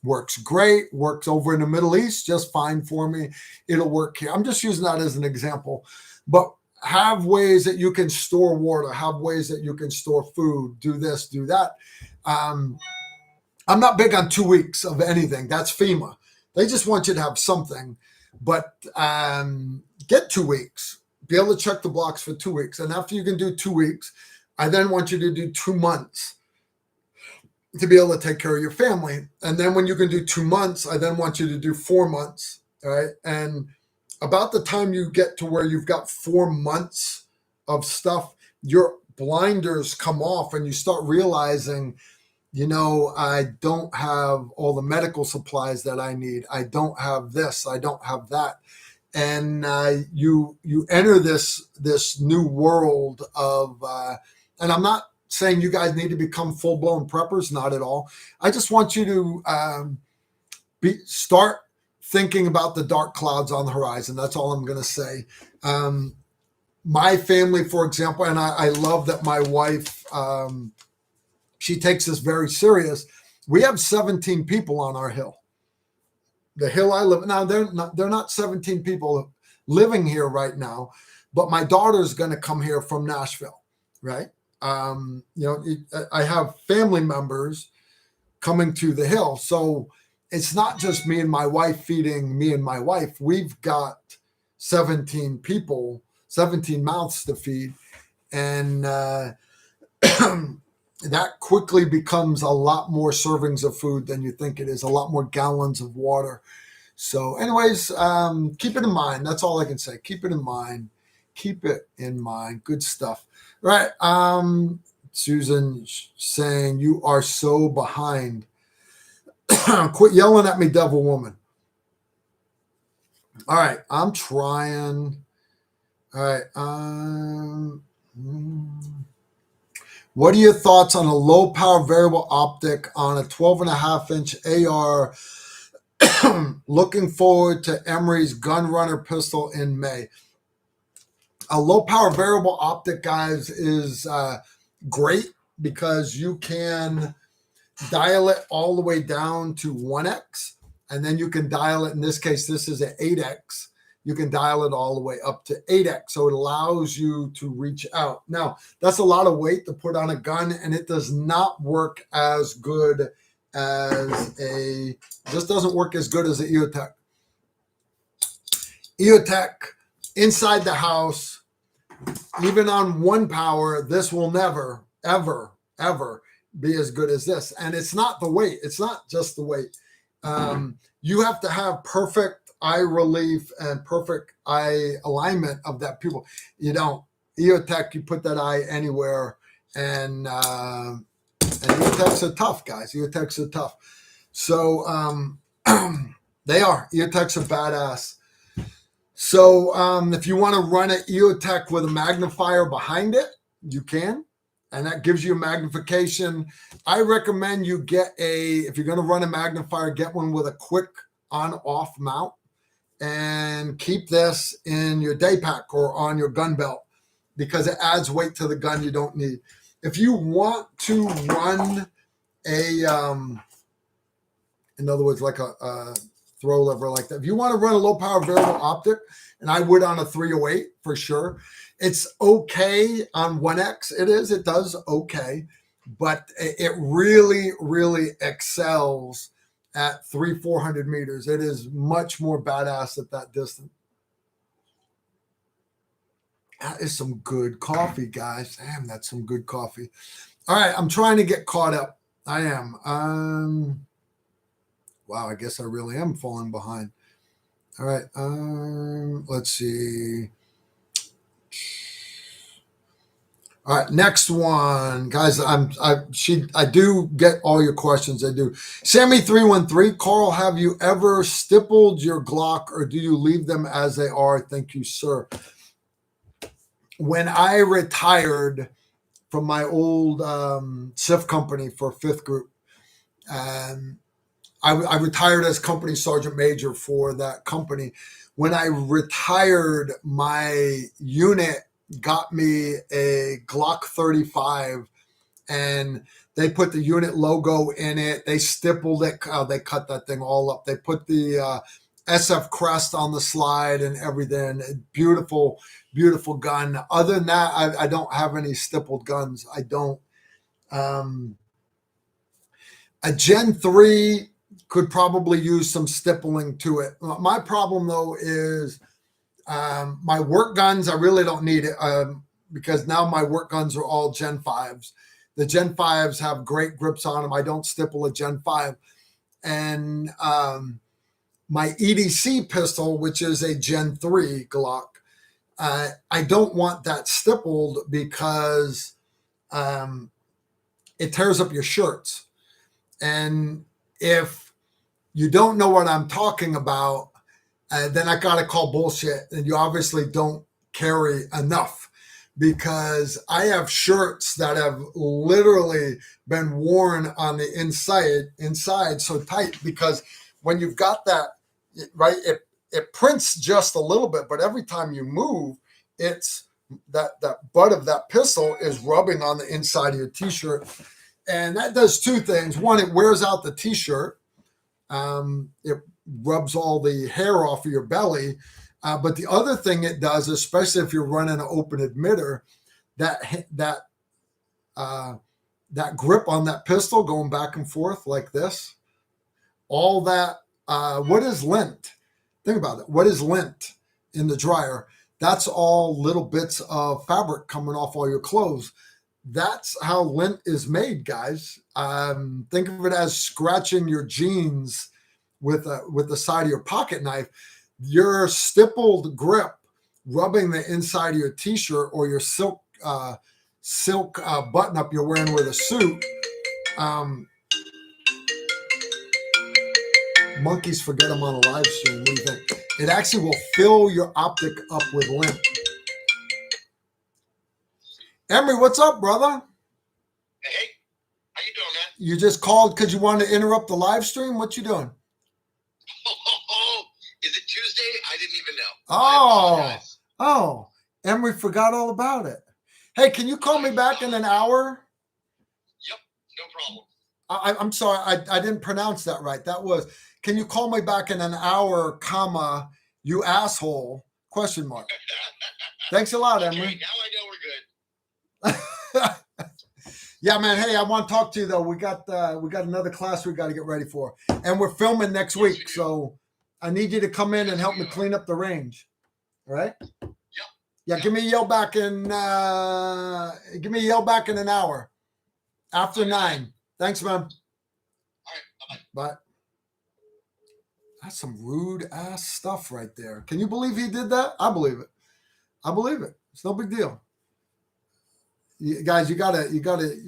Works great. Works over in the Middle East just fine for me. It'll work here. I'm just using that as an example, but have ways that you can store water. Have ways that you can store food. Do this. Do that. I'm not big on 2 weeks of anything. That's FEMA. They just want you to have something, but get 2 weeks. Be able to check the blocks for 2 weeks. And after you can do 2 weeks, I then want you to do 2 months to be able to take care of your family. And then when you can do 2 months, I then want you to do 4 months. All right. And about the time you get to where you've got 4 months of stuff, your blinders come off and you start realizing, I don't have all the medical supplies that I need. I don't have this. I don't have that. And you enter this new world of, and I'm not saying you guys need to become full-blown preppers, not at all. I just want you to start thinking about the dark clouds on the horizon. That's all I'm going to say. My family, for example, and I love that my wife, she takes this very serious. We have 17 people on our hill. The hill I live now, they're not 17 people living here right now, but my daughter's going to come here from Nashville, right? I have family members coming to the hill. So it's not just me and my wife feeding me and my wife. We've got 17 people, 17 mouths to feed. And that quickly becomes a lot more servings of food than you think it is, a lot more gallons of water. So anyways, keep it in mind. That's all I can say. Keep it in mind. Keep it in mind. Good stuff. Right. Susan saying, you are so behind. Quit yelling at me, devil woman. All right. I'm trying. All right. What are your thoughts on a low power variable optic on a 12.5-inch AR? Looking forward to Emery's gun runner pistol in May. A low power variable optic, guys, is great because you can dial it all the way down to 1x, and then you can dial it. In this case, this is an 8x. You can dial it all the way up to 8x. So it allows you to reach out. Now, that's a lot of weight to put on a gun, and it does not work as good as just doesn't work as good as an EOTech. EOTech inside the house, even on 1 power, this will never, ever, ever be as good as this. And it's not the weight. It's not just the weight. You have to have perfect eye relief and perfect eye alignment of that pupil. You don't. EOTech, you put that eye anywhere, and EOTechs are tough, guys. EOTechs are tough. So they are. EOTechs are badass. So if you want to run an EOTech with a magnifier behind it, you can. And that gives you a magnification. I recommend you if you're going to run a magnifier, get one with a quick on-off mount and keep this in your day pack or on your gun belt because it adds weight to the gun you don't need. If you want to run in other words, like a throw lever like that. If you want to run a low power variable optic, and I would on a 308 for sure, it's okay on 1X. It does okay, but it really, really excels at 300-400 meters. It is much more badass at that distance. That is some good coffee, guys. Damn, that's some good coffee. All right, I'm trying to get caught up. I am. Wow, I guess I really am falling behind. All right, let's see. All right, next one, guys. I do get all your questions. I do. Sammy313, Carl, have you ever stippled your Glock, or do you leave them as they are? Thank you, sir. When I retired from my old SIF company for 5th Group, I retired as company sergeant major for that company. When I retired, my unit got me a Glock 35, and they put the unit logo in it. They stippled it. They cut that thing all up. They put the SF crest on the slide and everything. Beautiful, beautiful gun. Other than that, I don't have any stippled guns. I don't. A Gen 3 could probably use some stippling to it. My problem, though, is my work guns, I really don't need it because now my work guns are all Gen 5s. The Gen 5s have great grips on them. I don't stipple a Gen 5. And my EDC pistol, which is a Gen 3 Glock, I don't want that stippled because it tears up your shirts. And if you don't know what I'm talking about, then I got to call bullshit. And you obviously don't carry enough, because I have shirts that have literally been worn on the inside so tight, because when you've got that, right, it prints just a little bit, but every time you move, it's that butt of that pistol is rubbing on the inside of your t-shirt. And that does two things. One, it wears out the t-shirt. It rubs all the hair off of your belly. But the other thing it does, especially if you're running an open emitter, that grip on that pistol going back and forth like this, all that, what is lint? Think about it. What is lint in the dryer? That's all little bits of fabric coming off all your clothes. That's how lint is made, guys. Think of it as scratching your jeans with the side of your pocket knife. Your stippled grip rubbing the inside of your t-shirt or your silk button up you're wearing with a suit. Monkeys forget them on a live stream. What do you think? It actually will fill your optic up with lint. Emery, what's up, brother? Hey, how you doing, man? You just called because you wanted to interrupt the live stream? What you doing? Is it Tuesday? I didn't even know. Oh, Emery forgot all about it. Hey, can you call me back in an hour? Yep, no problem. I'm sorry, I didn't pronounce that right. That was, can you call me back in an hour, comma, you asshole, question mark. Thanks a lot, Emery. Okay, now I know we're good. Yeah, man. Hey, I want to talk to you though. We got another class we got to get ready for, and we're filming next week. So I need you to come in and help me clean up the range. All right? Yep. Yeah. Give me a yell back in an hour after 9. Thanks, man. All right. Bye-bye. Bye. That's some rude ass stuff right there. Can you believe he did that? I believe it. It's no big deal. Guys, you gotta, you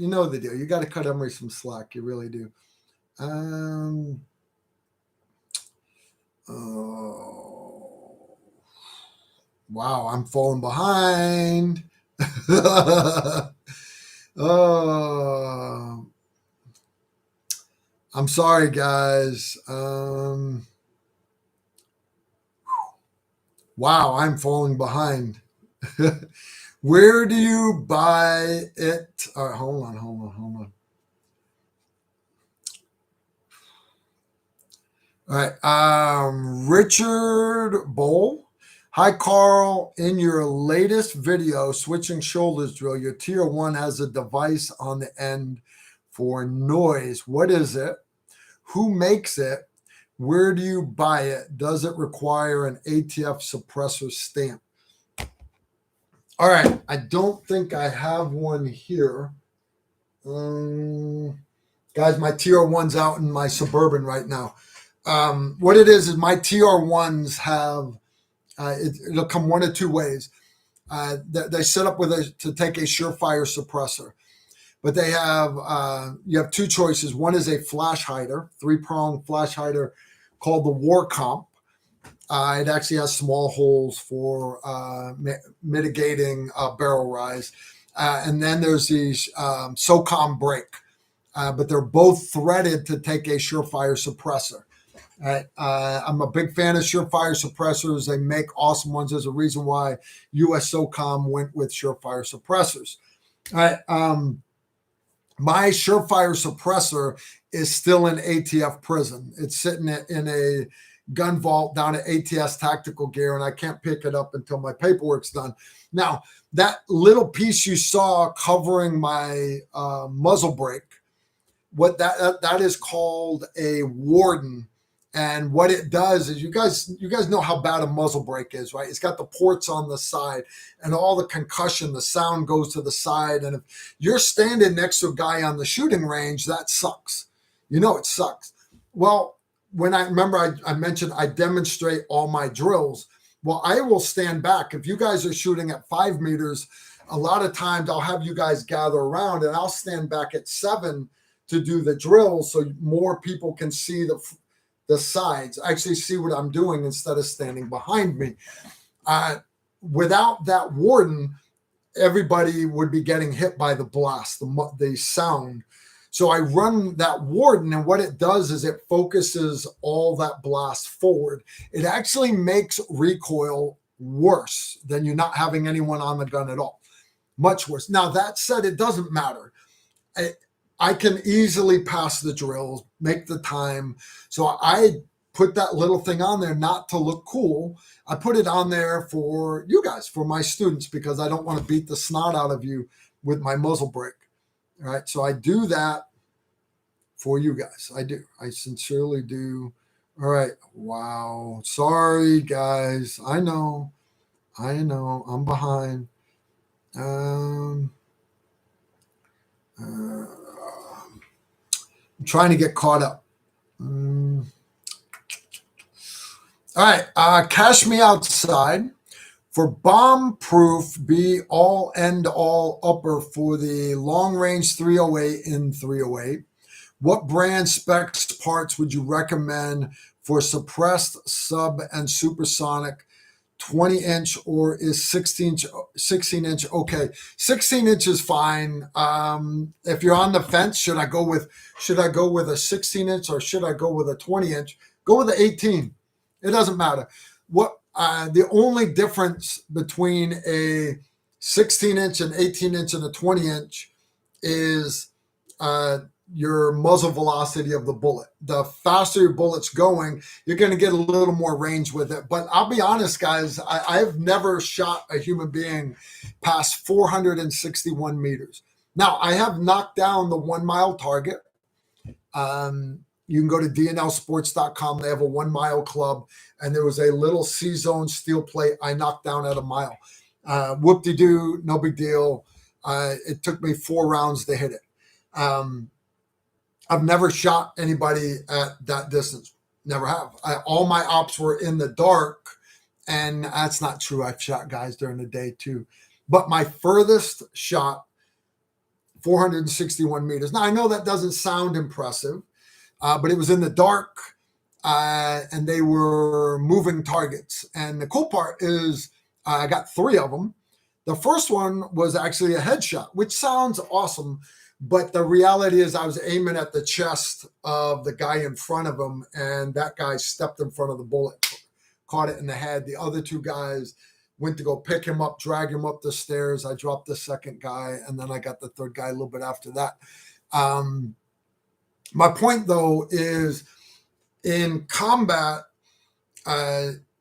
know the deal. You gotta cut Emery some slack. You really do. Wow, I'm falling behind. I'm sorry, guys. Wow, I'm falling behind. Where do you buy it? All right, hold on. All right, Richard Bowl. Hi, Carl. In your latest video, switching shoulders drill, your tier 1 has a device on the end for noise. What is it? Who makes it? Where do you buy it? Does it require an ATF suppressor stamp? All right, I don't think I have one here. Guys, my TR1's out in my Suburban right now. What it is my TR1s have, it'll come one of two ways. They set up to take a surefire suppressor. But they have, you have two choices. One is a flash hider, 3-prong flash hider called the War Comp. It actually has small holes for mitigating barrel rise. And then there's the SOCOM brake. but they're both threaded to take a surefire suppressor. Right. I'm a big fan of surefire suppressors. They make awesome ones. There's a reason why US SOCOM went with surefire suppressors. All right. My surefire suppressor is still in ATF prison. It's sitting in a gun vault down at ATS Tactical Gear, and I can't pick it up until my paperwork's done. Now, that little piece you saw covering my muzzle brake, what that is called a warden. And what it does is you guys know how bad a muzzle brake is, right? It's got the ports on the side and all the concussion, the sound goes to the side. And if you're standing next to a guy on the shooting range, that sucks. You know, it sucks. Well, when I mentioned I demonstrate all my drills. Well, I will stand back. If you guys are shooting at 5 meters, a lot of times I'll have you guys gather around and I'll stand back at 7 to do the drill so more people can see the sides, actually see what I'm doing instead of standing behind me. Without that warden, everybody would be getting hit by the blast, the sound. So I run that warden, and what it does is it focuses all that blast forward. It actually makes recoil worse than you not having anyone on the gun at all. Much worse. Now, that said, it doesn't matter. I can easily pass the drills, make the time. So I put that little thing on there not to look cool. I put it on there for you guys, for my students, because I don't want to beat the snot out of you with my muzzle brake. All right. So I do that for you guys. I do. I sincerely do. All right. Wow. Sorry, guys. I know. I'm behind. I'm trying to get caught up. All right. Cash me outside for bomb-proof, be all end all upper for the long-range 308 in 308. What brand specs parts would you recommend for suppressed, sub, and supersonic 20-inch, or is 16-inch okay? 16 inch is fine. If you're on the fence, should I go with a 16-inch or should I go with a 20-inch? Go with the 18. It doesn't matter. What the only difference between a 16-inch, an 18-inch, and a 20-inch is your muzzle velocity of the bullet. The faster your bullet's going, you're going to get a little more range with it. But I'll be honest, guys, I've never shot a human being past 461 meters. Now, I have knocked down the 1 mile target. You can go to dnlsports.com. They have a 1 mile club, and there was a little C-zone steel plate I knocked down at a mile. Whoop-de-doo, no big deal. It took me 4 rounds to hit it. I've never shot anybody at that distance. Never have. All my ops were in the dark, and that's not true. I've shot guys during the day too. But my furthest shot, 461 meters. Now, I know that doesn't sound impressive, but it was in the dark, and they were moving targets. And the cool part is I got 3 of them. The first one was actually a headshot, which sounds awesome. But the reality is I was aiming at the chest of the guy in front of him, and that guy stepped in front of the bullet, caught it in the head. The other 2 guys went to go pick him up, drag him up the stairs. I dropped the second guy, and then I got the third guy a little bit after that. My point, though, is in combat,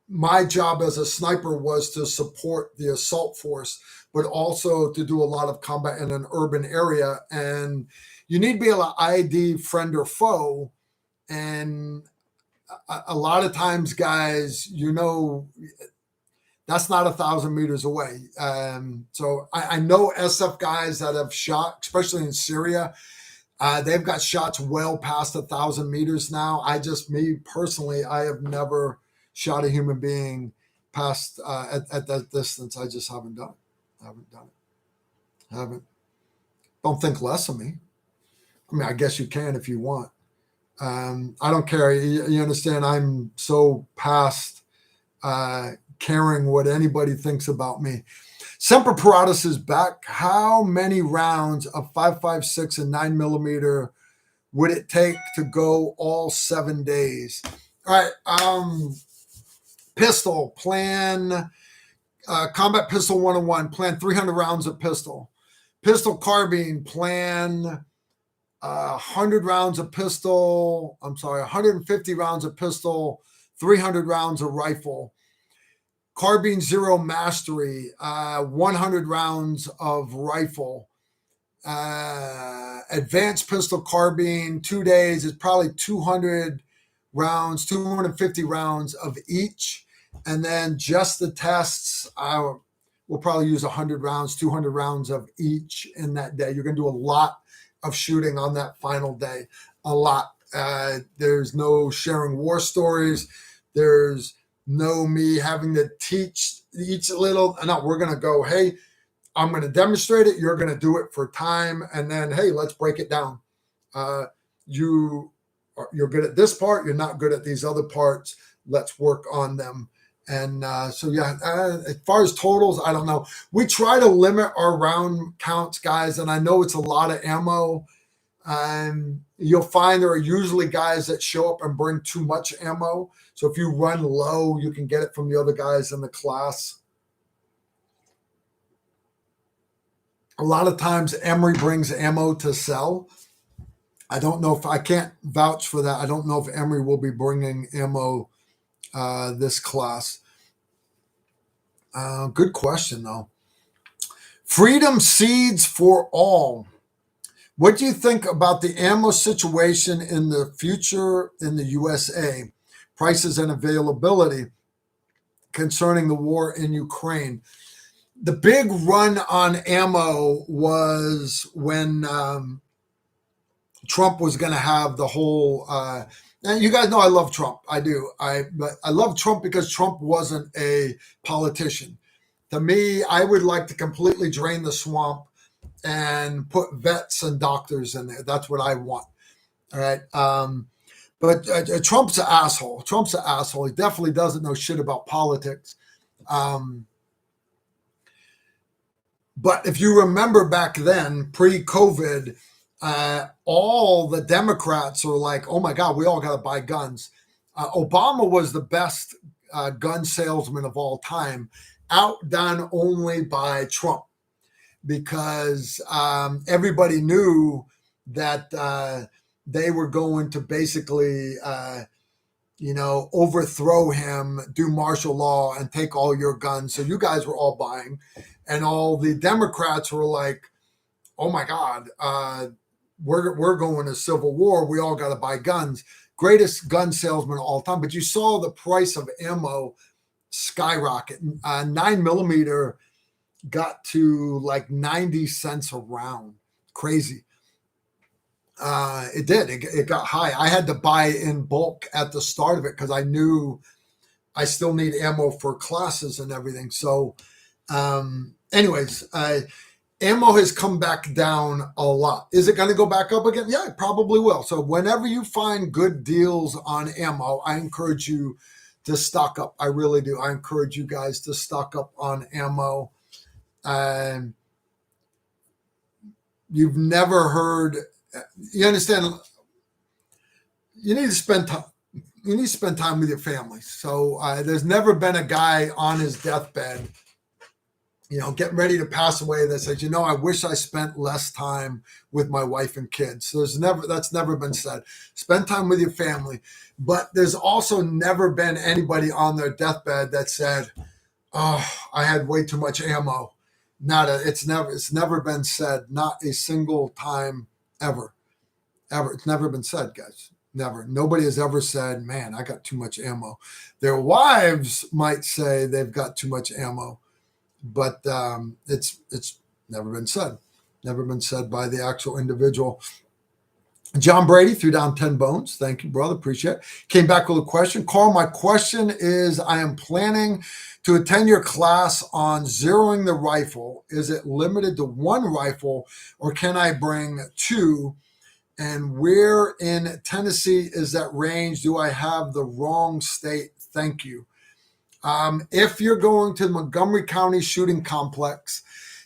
my job as a sniper was to support the assault force, but also to do a lot of combat in an urban area. And you need to be able to ID friend or foe. And a lot of times, guys, that's not 1,000 meters away. So I know SF guys that have shot, especially in Syria. They've got shots well past 1,000 meters now. Me personally, I have never shot a human being past at that distance. I just haven't done it. Don't think less of me. I mean, I guess you can if you want. I don't care. You understand? I'm so past caring what anybody thinks about me. Semper Paratus is back. How many rounds of 5.56 and 9mm would it take to go all 7 days? All right. Pistol plan, combat pistol 101, plan 300 rounds of pistol. Pistol carbine, plan 100 rounds of pistol. 150 rounds of pistol, 300 rounds of rifle. Carbine Zero Mastery, 100 rounds of rifle. Advanced pistol carbine, 2 days is probably 200 rounds, 250 rounds of each. And then just the tests, we'll probably use 100 rounds, 200 rounds of each in that day. You're going to do a lot of shooting on that final day, a lot. There's no sharing war stories. There's no me having to teach each little. No, we're going to go, hey, I'm going to demonstrate it. You're going to do it for time. And then, hey, let's break it down. You're good at this part. You're not good at these other parts. Let's work on them. And as far as totals, I don't know. We try to limit our round counts, guys. And I know it's a lot of ammo. You'll find there are usually guys that show up and bring too much ammo. So if you run low, you can get it from the other guys in the class. A lot of times Emory brings ammo to sell. I don't know if I can't vouch for that. I don't know if Emory will be bringing ammo this class. Good question, though. Freedom Seeds for All. What do you think about the ammo situation in the future in the USA, prices and availability concerning the war in Ukraine? The big run on ammo was when Trump was going to have the whole and you guys know I love Trump. I do. But I love Trump because Trump wasn't a politician. To me, I would like to completely drain the swamp and put vets and doctors in there. That's what I want. All right. But Trump's an asshole. Trump's an asshole. He definitely doesn't know shit about politics. But if you remember back then, pre-COVID, all the Democrats are like, oh my God, we all got to buy guns. Obama was the best gun salesman of all time, outdone only by Trump, because everybody knew that they were going to basically, overthrow him, do martial law, and take all your guns. So you guys were all buying. And all the Democrats were like, oh my God, we're going to civil war. We all got to buy guns. Greatest gun salesman of all time. But you saw the price of ammo skyrocket. 9mm got to like 90 cents a round. Crazy. It did. It got high. I had to buy in bulk at the start of it because I knew I still need ammo for classes and everything. So anyways, ammo has come back down a lot. Is it going to go back up again? Yeah, it probably will. So whenever you find good deals on ammo, I encourage you to stock up. I really do. I encourage you guys to stock up on ammo. You've never heard, you understand, you need to spend time. You need to spend time with your family. So there's never been a guy on his deathbed, getting ready to pass away that says, I wish I spent less time with my wife and kids. So that's never been said. Spend time with your family. But there's also never been anybody on their deathbed that said, oh, I had way too much ammo. It's never been said. Not a single time ever. It's never been said, guys. Never. Nobody has ever said, man, I got too much ammo. Their wives might say they've got too much ammo, but it's never been said. Never been said by the actual individual. John Brady threw down 10 bones. Thank you, brother. Appreciate it. Came back with a question. Carl, my question is, I am planning to attend your class on zeroing the rifle. Is it limited to one rifle or can I bring two? And where in Tennessee is that range? Do I have the wrong state? Thank you. If you're going to the Montgomery County Shooting Complex,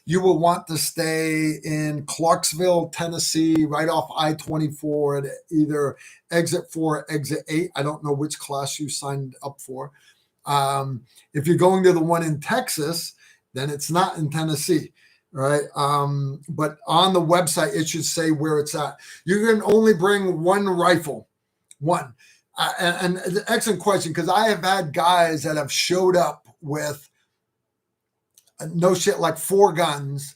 you will want to stay in Clarksville, Tennessee, right off I-24 at either exit 4 or exit 8. I don't know which class you signed up for. If you're going to the one in Texas, then it's not in Tennessee, right? But on the website, it should say where it's at. You can only bring one rifle, one. And it's an excellent question, because I have had guys that have showed up with no shit like 4 guns,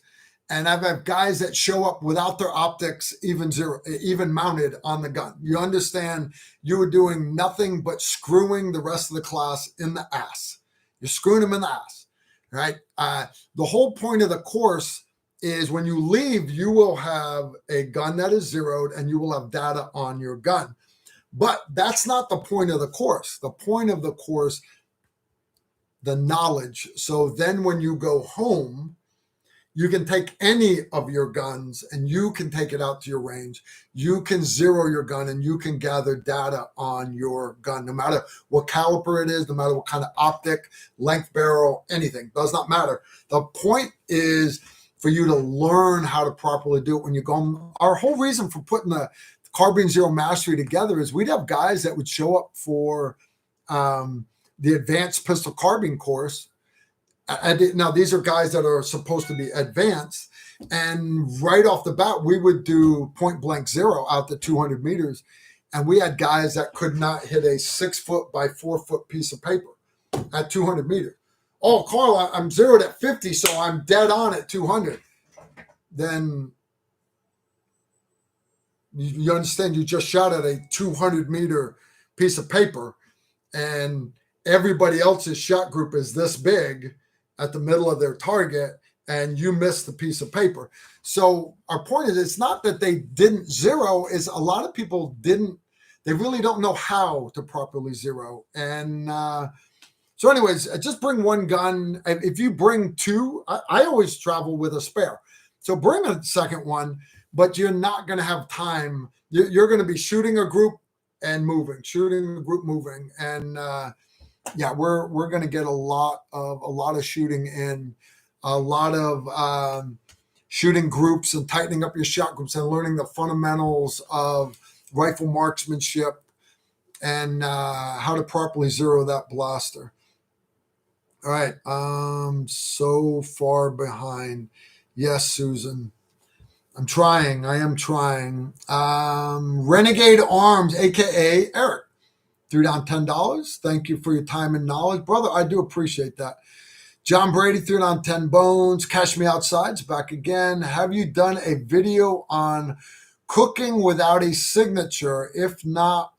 and I've had guys that show up without their optics even mounted on the gun. You understand, you were doing nothing but screwing the rest of the class in the ass. You're screwing them in the ass, right? The whole point of the course is when you leave, you will have a gun that is zeroed and you will have data on your gun. But that's not the point of the course. The point of the course, the knowledge. So then when you go home, you can take any of your guns and you can take it out to your range. You can zero your gun and you can gather data on your gun, no matter what caliber it is, no matter what kind of optic, length barrel, anything. Does not matter. The point is for you to learn how to properly do it when you go home. Our whole reason for putting the Carbine Zero Mastery together is we'd have guys that would show up for the advanced pistol carbine course. Now, these are guys that are supposed to be advanced. And right off the bat, we would do point blank zero out to 200 meters. And we had guys that could not hit a 6 foot by 4 foot piece of paper at 200 meters. Oh, Carl, I'm zeroed at 50, so I'm dead on at 200. Then you understand, you just shot at a 200 meter piece of paper, and everybody else's shot group is this big at the middle of their target, and you missed the piece of paper. So our point is, it's not that they didn't zero, is a lot of people they really don't know how to properly zero. And so anyways, just bring one gun. If you bring 2, I always travel with a spare. So bring a second one, but you're not going to have time. You're going to be shooting a group and moving, shooting a group, moving. And yeah, we're going to get a lot of shooting in, a lot of shooting groups and tightening up your shot groups and learning the fundamentals of rifle marksmanship and how to properly zero that blaster. All right. So far behind. Yes, Susan. I'm trying. I am trying. Renegade Arms, a.k.a. Eric, threw down $10. Thank you for your time and knowledge. Brother, I do appreciate that. John Brady threw down 10 bones. Cash Me Outside's back again. Have you done a video on cooking without a signature? If not,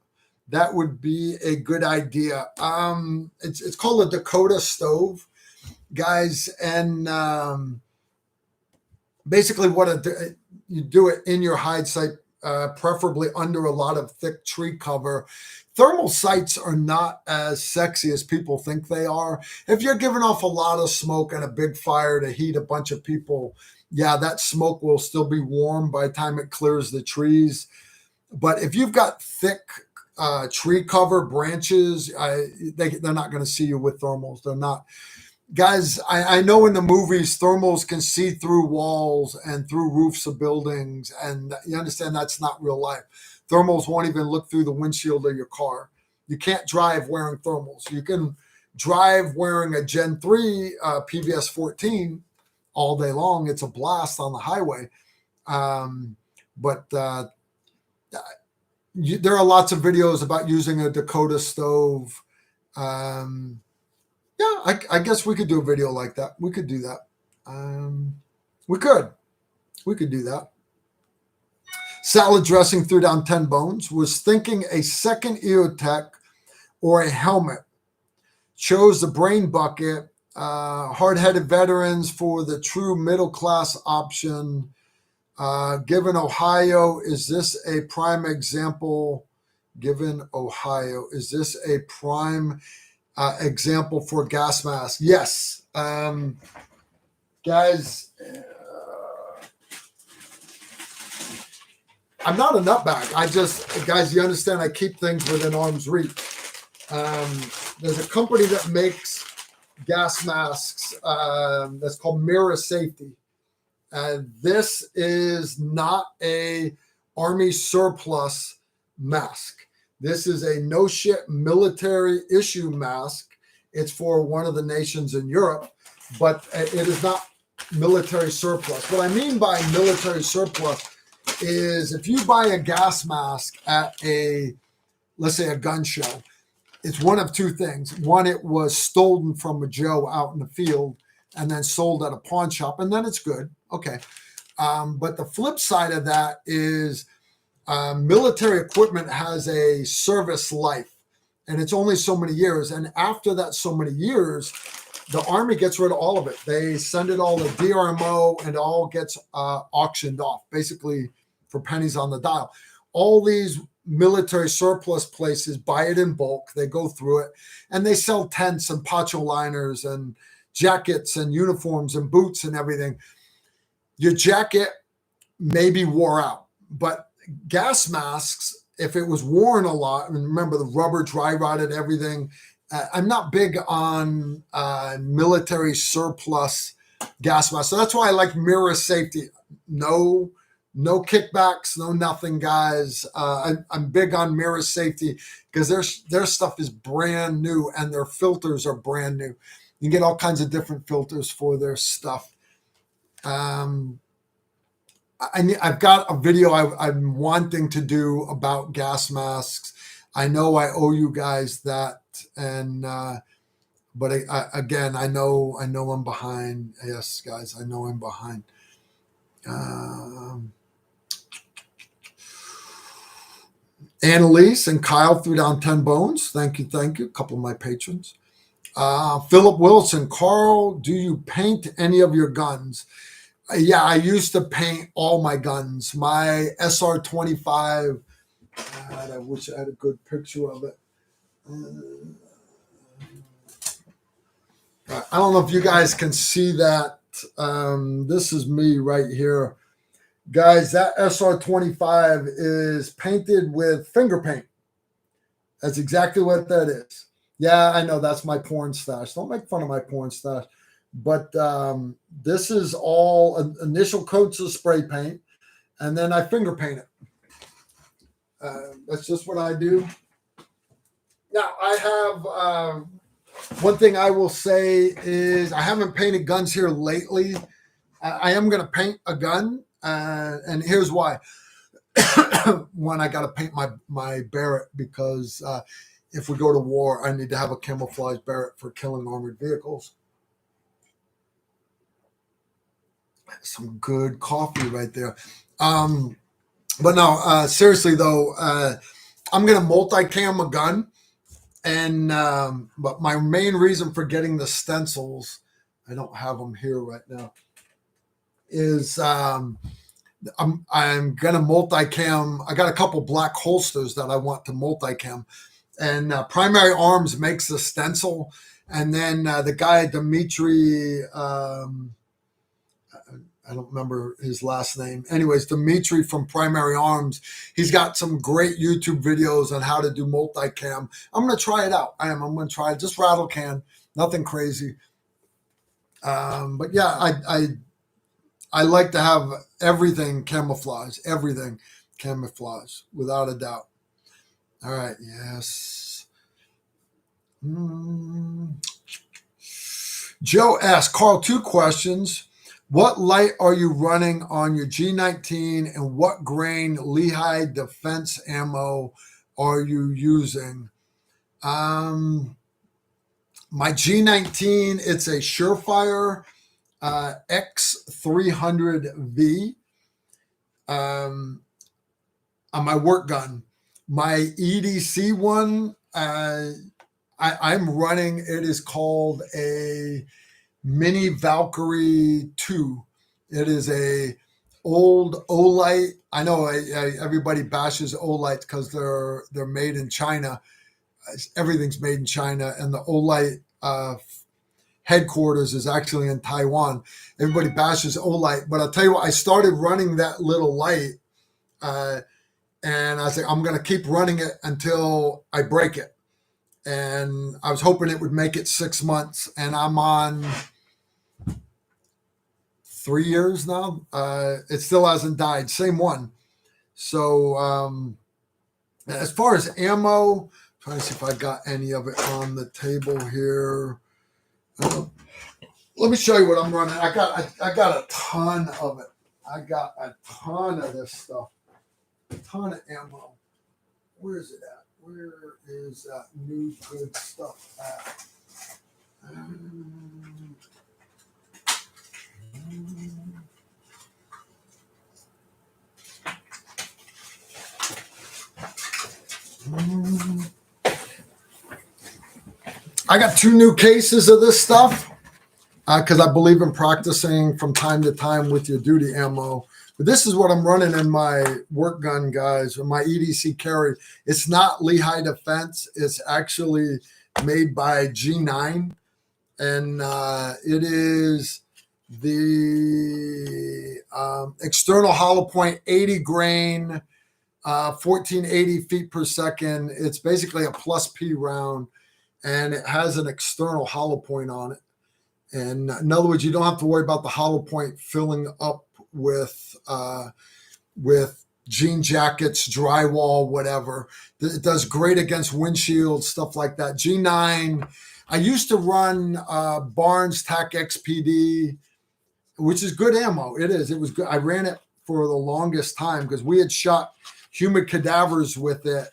that would be a good idea. It's called a Dakota stove, guys. And basically you do it in your hide site, preferably under a lot of thick tree cover. Thermal sights are not as sexy as people think they are. If you're giving off a lot of smoke and a big fire to heat a bunch of people, yeah, that smoke will still be warm by the time it clears the trees. But if you've got thick tree cover, branches, they're not going to see you with thermals. They're not. Guys, I know in the movies, thermals can see through walls and through roofs of buildings, and you understand that's not real life. Thermals won't even look through the windshield of your car. You can't drive wearing thermals. You can drive wearing a Gen 3 PVS 14 all day long. It's a blast on the highway. But there are lots of videos about using a Dakota stove. Yeah, I guess we could do a video like that. We could do that. We could do that. Salad dressing threw down 10 bones. Was thinking a second EOTech or a helmet. Chose the brain bucket. Hard-headed veterans for the true middle-class option. Given Ohio, is this a prime example? Given Ohio, is this a prime example for gas mask? Yes. Guys, I'm not a nutbag. Guys, you understand, I keep things within arm's reach. There's a company that makes gas masks that's called Mirror Safety. This is not a Army surplus mask. This is a no shit military issue mask. It's for one of the nations in Europe, but it is not military surplus. What I mean by military surplus is if you buy a gas mask at let's say a gun show, it's one of two things. One, it was stolen from a Joe out in the field and then sold at a pawn shop, and then it's good. Okay. But the flip side of that is military equipment has a service life, and it's only so many years. And after that so many years, the Army gets rid of all of it. They send it all to DRMO, and it all gets auctioned off, basically for pennies on the dial. All these military surplus places buy it in bulk. They go through it, and they sell tents and poncho liners and jackets and uniforms and boots and everything. Your jacket maybe wore out, but gas masks, if it was worn a lot, and remember the rubber dry rotted everything. I'm not big on military surplus gas masks. So that's why I like mirror safety. No kickbacks, no nothing, guys. I'm big on mirror safety because their stuff is brand new and their filters are brand new. You can get all kinds of different filters for their stuff. I've got a video I'm wanting to do about gas masks. I know I owe you guys that, and but again, I know I'm behind. Yes, guys, I know I'm behind. Annalise and Kyle threw down 10 bones. Thank you. A couple of my patrons. Philip Wilson, Carl, do you paint any of your guns? Yeah, I used to paint all my guns. My SR-25, I wish I had a good picture of it. I don't know if you guys can see that. This is me right here. Guys, that SR-25 is painted with finger paint. That's exactly what that is. Yeah, I know that's my porn stash. Don't make fun of my porn stash. But this is all initial coats of spray paint, and then I finger paint it. That's just what I do. Now, I have one thing I will say is I haven't painted guns here lately. I am going to paint a gun, and here's why. One, I got to paint my Barrett because if we go to war, I need to have a camouflage Barrett for killing armored vehicles. Some good coffee right there. But no, seriously though, I'm going to multi-cam a gun. And but my main reason for getting the stencils, I don't have them here right now, is I'm going to multi-cam. I got a couple black holsters that I want to multi-cam. And Primary Arms makes the stencil. And then the guy, Dimitri, I don't remember his last name. Anyways, Dimitri from Primary Arms, he's got some great YouTube videos on how to do multicam. I'm going to try it out. I'm going to try it. Just rattle can, nothing crazy. But yeah, I like to have everything camouflage, without a doubt. All right, yes. Joe asked, Carl, 2 questions. What light are you running on your G19 and what grain Lehigh defense ammo are you using? My G19, it's a Surefire X300V on my work gun. My EDC one, I'm running, it is called a Mini Valkyrie 2. It is a old Olight. I know everybody bashes Olight because they're made in China. Everything's made in China, and the Olight headquarters is actually in Taiwan. Everybody bashes Olight, but I'll tell you what, I started running that little light, and I said I'm going to keep running it until I break it. And I was hoping it would make it 6 months, and I'm on 3 years now. It still hasn't died. Same one. So as far as ammo, trying to see if I got any of it on the table here. Let me show you what I'm running. I got a ton of it. I got a ton of this stuff. A ton of ammo. Where is it at? Where is that new good stuff at? I got 2 new cases of this stuff because I believe in practicing from time to time with your duty ammo. But this is what I'm running in my work gun, guys, or my EDC carry. It's not Lehigh Defense. It's actually made by G9. And it is the external hollow point 80 grain, 1480 feet per second. It's basically a plus P round, and it has an external hollow point on it. And in other words, you don't have to worry about the hollow point filling up with jean jackets, drywall, whatever. It does great against windshields, stuff like that. G9. I used to run Barnes TAC XPD, which is good ammo. It is. It was good. I ran it for the longest time because we had shot human cadavers with it,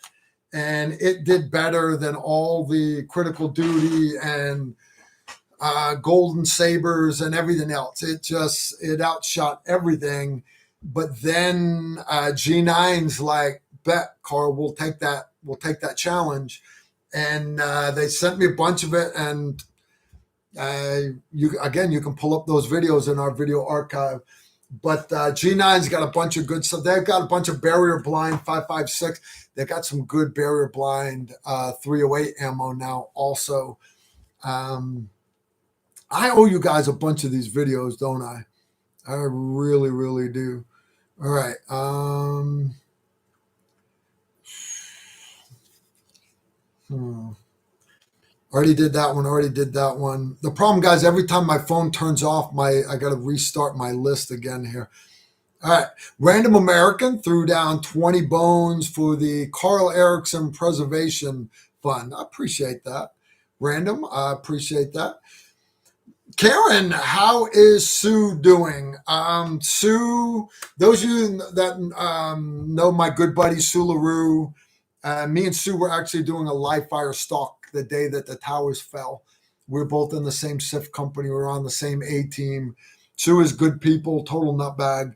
and it did better than all the critical duty and golden sabers and everything else. It outshot everything. But then G9's like, bet, Carl, we'll take that challenge. And they sent me a bunch of it, and you can pull up those videos in our video archive. But G9's got a bunch of good stuff. They've got a bunch of barrier blind 5.56. They got some good barrier blind 308 ammo now also. I owe you guys a bunch of these videos, don't I? I really, really do. All right. Already did that one. The problem, guys, every time my phone turns off, I got to restart my list again here. All right. Random American threw down 20 bones for the Carl Erickson Preservation Fund. I appreciate that. Random, I appreciate that. Karen, how is Sue doing? Sue, those of you that know my good buddy Sue LaRue, me and Sue were actually doing a live fire stalk the day that the towers fell. We were both in the same SIF company. We were on the same A team. Sue is good people, total nutbag.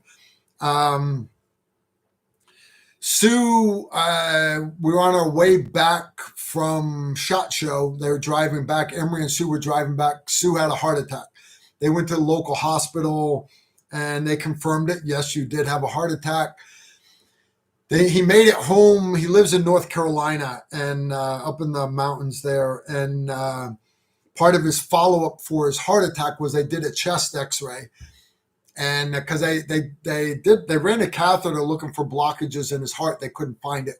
Sue, we were on our way back from SHOT Show. They were driving back. Emery and Sue were driving back. Sue had a heart attack. They went to the local hospital, and they confirmed it. Yes, you did have a heart attack. He made it home. He lives in North Carolina and up in the mountains there. And part of his follow-up for his heart attack was they did a chest X-ray. And because they ran a catheter looking for blockages in his heart, they couldn't find it.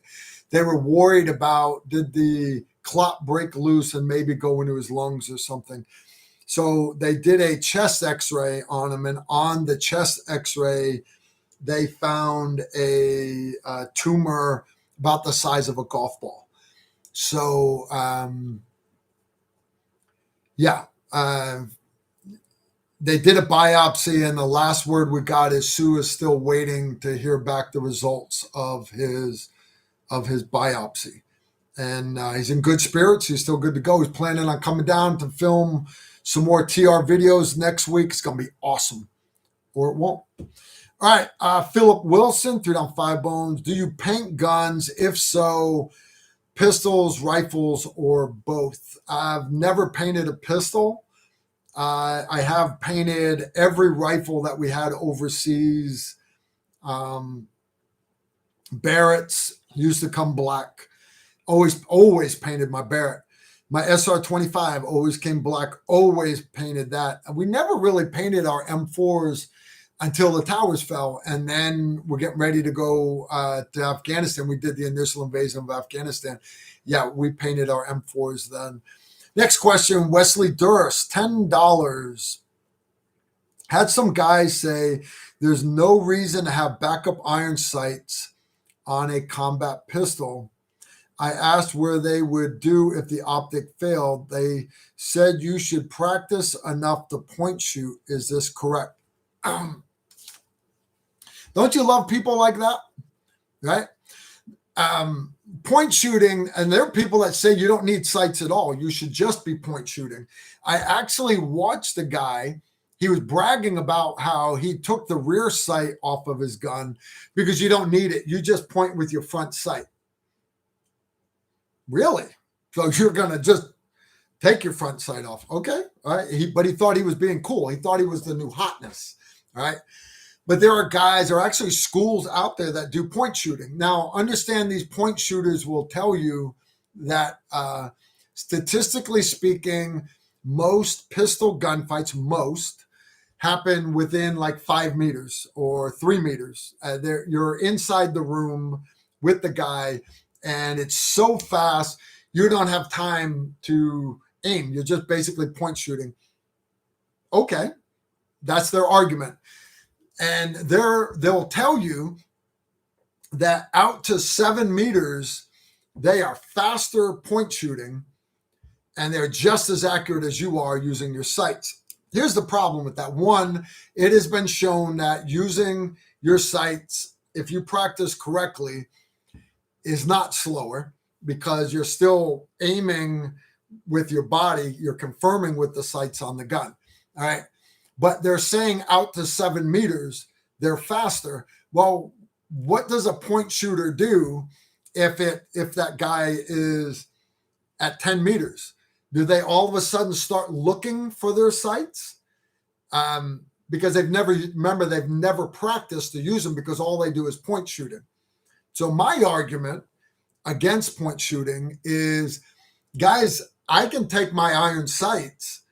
They were worried about, did the clot break loose and maybe go into his lungs or something. So they did a chest X-ray on him, and on the chest X-ray, they found a tumor about the size of a golf ball. So, they did a biopsy, and the last word we got is Sue is still waiting to hear back the results of his biopsy. And he's in good spirits. He's still good to go. He's planning on coming down to film some more TR videos next week. It's going to be awesome. Or it won't. All right. Philip Wilson threw down 5 bones. Do you paint guns? If so, pistols, rifles, or both? I've never painted a pistol. I have painted every rifle that we had overseas. Barretts used to come black. Always painted my Barrett. My SR-25 always came black. Always painted that. And we never really painted our M4s until the towers fell. And then we're getting ready to go to Afghanistan. We did the initial invasion of Afghanistan. Yeah, we painted our M4s then. Next question, Wesley Durst, $10. Had some guys say there's no reason to have backup iron sights on a combat pistol. I asked where they would do if the optic failed. They said you should practice enough to point shoot. Is this correct? Don't you love people like that? Right? Point shooting, and there are people that say you don't need sights at all. You should just be point shooting. I actually watched a guy. He was bragging about how he took the rear sight off of his gun because you don't need it. You just point with your front sight. Really? So you're going to just take your front sight off. Okay. All right. But he thought he was being cool. He thought he was the new hotness. All right. But there are guys, there are actually schools out there that do point shooting. Now, understand these point shooters will tell you that statistically speaking, most pistol gunfights, happen within like 5 meters or 3 meters. You're inside the room with the guy, and it's so fast, you don't have time to aim. You're just basically point shooting. Okay, that's their argument. And they'll tell you that out to 7 meters, they are faster point shooting, and they're just as accurate as you are using your sights. Here's the problem with that. One, it has been shown that using your sights, if you practice correctly, is not slower because you're still aiming with your body. You're confirming with the sights on the gun. All right. But they're saying out to 7 meters, they're faster. Well, what does a point shooter do if that guy is at 10 meters? Do they all of a sudden start looking for their sights? Because they've never practiced to use them because all they do is point shooting. So my argument against point shooting is, guys, I can take my iron sights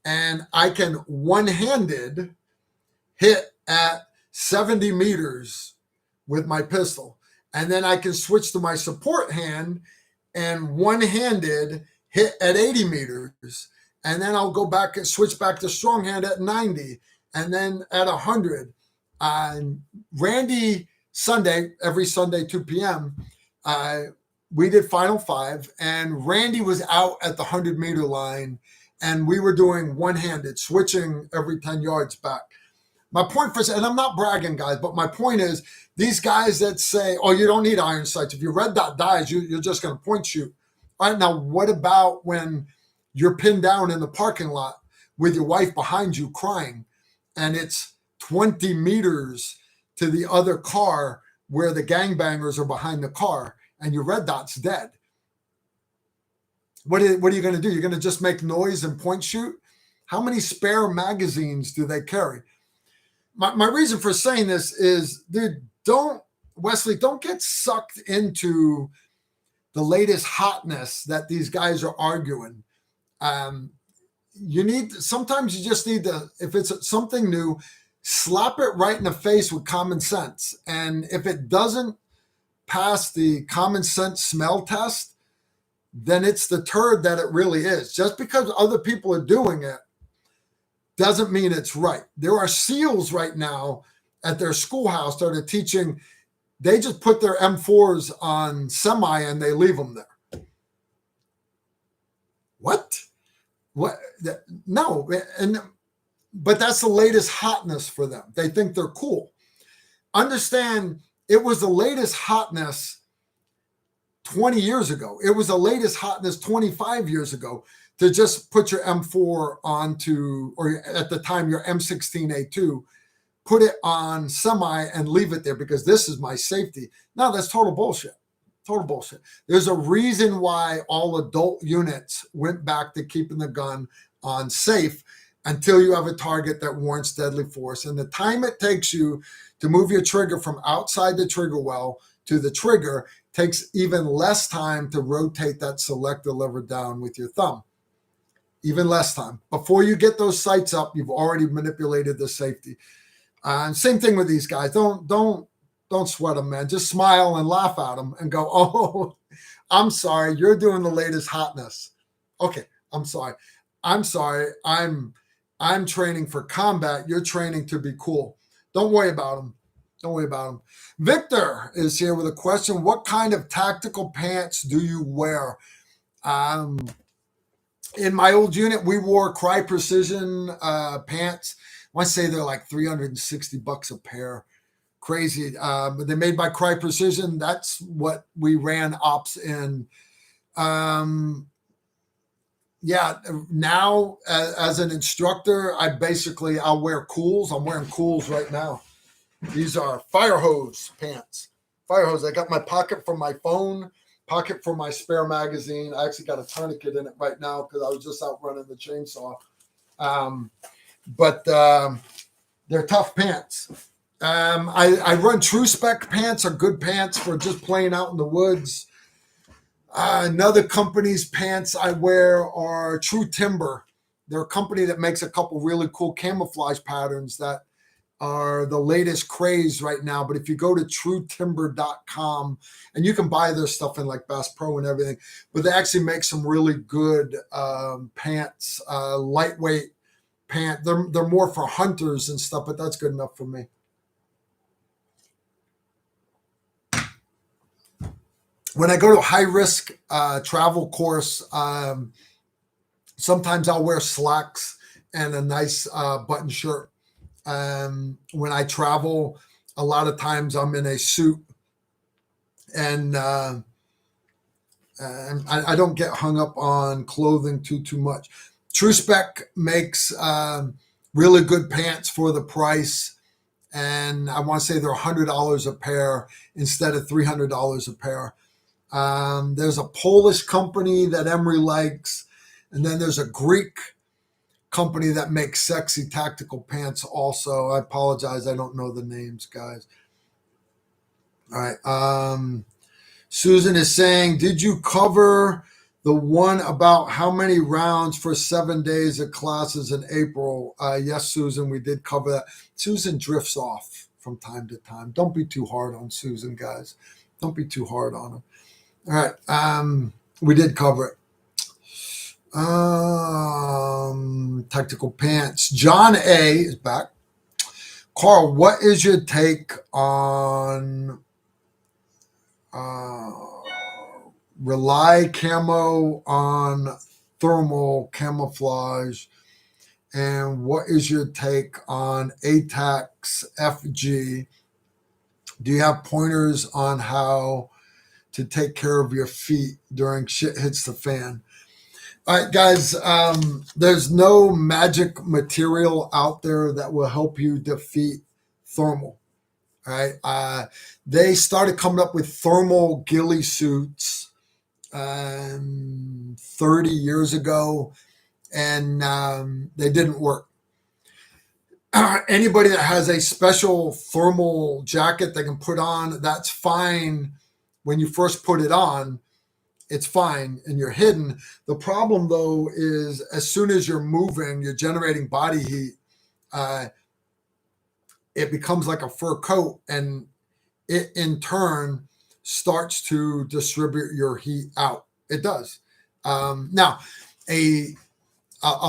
and I can one-handed hit at 70 meters with my pistol. And then I can switch to my support hand and one-handed hit at 80 meters. And then I'll go back and switch back to strong hand at 90 and then at 100. Randy Sunday, every Sunday, 2 p.m., we did Final Five, and Randy was out at the 100-meter line, and we were doing one-handed, switching every 10 yards back. My point and I'm not bragging, guys, but my point is these guys that say, oh, you don't need iron sights. If your red dot dies, you're just going to point shoot. All right, now what about when you're pinned down in the parking lot with your wife behind you crying, and it's 20 meters to the other car where the gangbangers are behind the car, and your red dot's dead? What are you going to do? You're going to just make noise and point shoot? How many spare magazines do they carry? My reason for saying this is, dude, don't get sucked into the latest hotness that these guys are arguing. Sometimes you just need to, if it's something new, slap it right in the face with common sense. And if it doesn't pass the common sense smell test, then it's the turd that it really is. Just because other people are doing it doesn't mean it's right. There are SEALs right now at their schoolhouse that are teaching. They just put their M4s on semi and they leave them there. What? No. But that's the latest hotness for them. They think they're cool. Understand, it was the latest hotness 20 years ago. It was the latest hotness 25 years ago to just put your M4 onto, or at the time your M16A2, put it on semi and leave it there because this is my safety. No, that's total bullshit. Total bullshit. There's a reason why all adult units went back to keeping the gun on safe until you have a target that warrants deadly force. And the time it takes you to move your trigger from outside the trigger well to the trigger takes even less time to rotate that selector lever down with your thumb. Even less time. Before you get those sights up, you've already manipulated the safety. And same thing with these guys. Don't sweat them, man. Just smile and laugh at them and go, oh, I'm sorry. You're doing the latest hotness. Okay, I'm sorry. I'm I'm training for combat. You're training to be cool. Don't worry about them. Don't worry about them. Victor is here with a question. What kind of tactical pants do you wear? In my old unit, we wore Cry Precision pants. I want to say they're like $360 a pair. Crazy. But they're made by Cry Precision. That's what we ran ops in. Yeah, now as an instructor, I'll wear Cools. I'm wearing Cools right now. These are fire hose pants. Fire hose. I got my pocket for my phone, pocket for my spare magazine. I actually got a tourniquet in it right now because I was just out running the chainsaw. But they're tough pants. I run True Spec pants, are good pants for just playing out in the woods. Another company's pants I wear are True Timber. They're a company that makes a couple really cool camouflage patterns that are the latest craze right now. But if you go to truetimber.com, and you can buy their stuff in like Bass Pro and everything, but they actually make some really good pants, lightweight pant. They're more for hunters and stuff, but that's good enough for me. When I go to a high-risk travel course, sometimes I'll wear slacks and a nice button shirt. When I travel, a lot of times I'm in a suit, and I don't get hung up on clothing too much. True Spec makes really good pants for the price, and I want to say they're $100 a pair instead of $300 a pair. There's a Polish company that Emery likes, and then there's a Greek company that makes sexy tactical pants also. I apologize, I don't know the names, guys. All right. Susan is saying, did you cover the one about how many rounds for 7 days of classes in April? Yes, Susan, we did cover that. Susan drifts off from time to time. Don't be too hard on Susan, guys. Don't be too hard on her. All right. We did cover it. Tactical pants. John A is back. Carl, what is your take on rely camo on thermal camouflage? And what is your take on ATAX FG? Do you have pointers on how to take care of your feet during shit hits the fan? All right, guys, there's no magic material out there that will help you defeat thermal. All right. They started coming up with thermal ghillie suits 30 years ago, and they didn't work. Anybody that has a special thermal jacket they can put on, that's fine. When you first put it on, it's fine and you're hidden. The problem, though, is as soon as you're moving, you're generating body heat. It becomes like a fur coat, and it in turn starts to distribute your heat out. It does. Now, a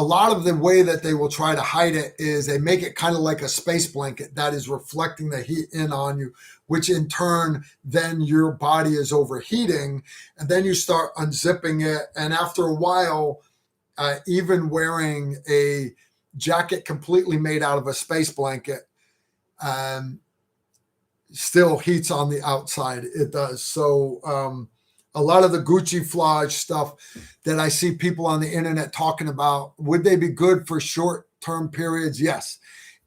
lot of the way that they will try to hide it is they make it kind of like a space blanket that is reflecting the heat in on you, which in turn, then your body is overheating, and then you start unzipping it. And after a while, even wearing a jacket completely made out of a space blanket still heats on the outside. It does. So a lot of the Gucci flage stuff that I see people on the internet talking about, would they be good for short-term periods? Yes.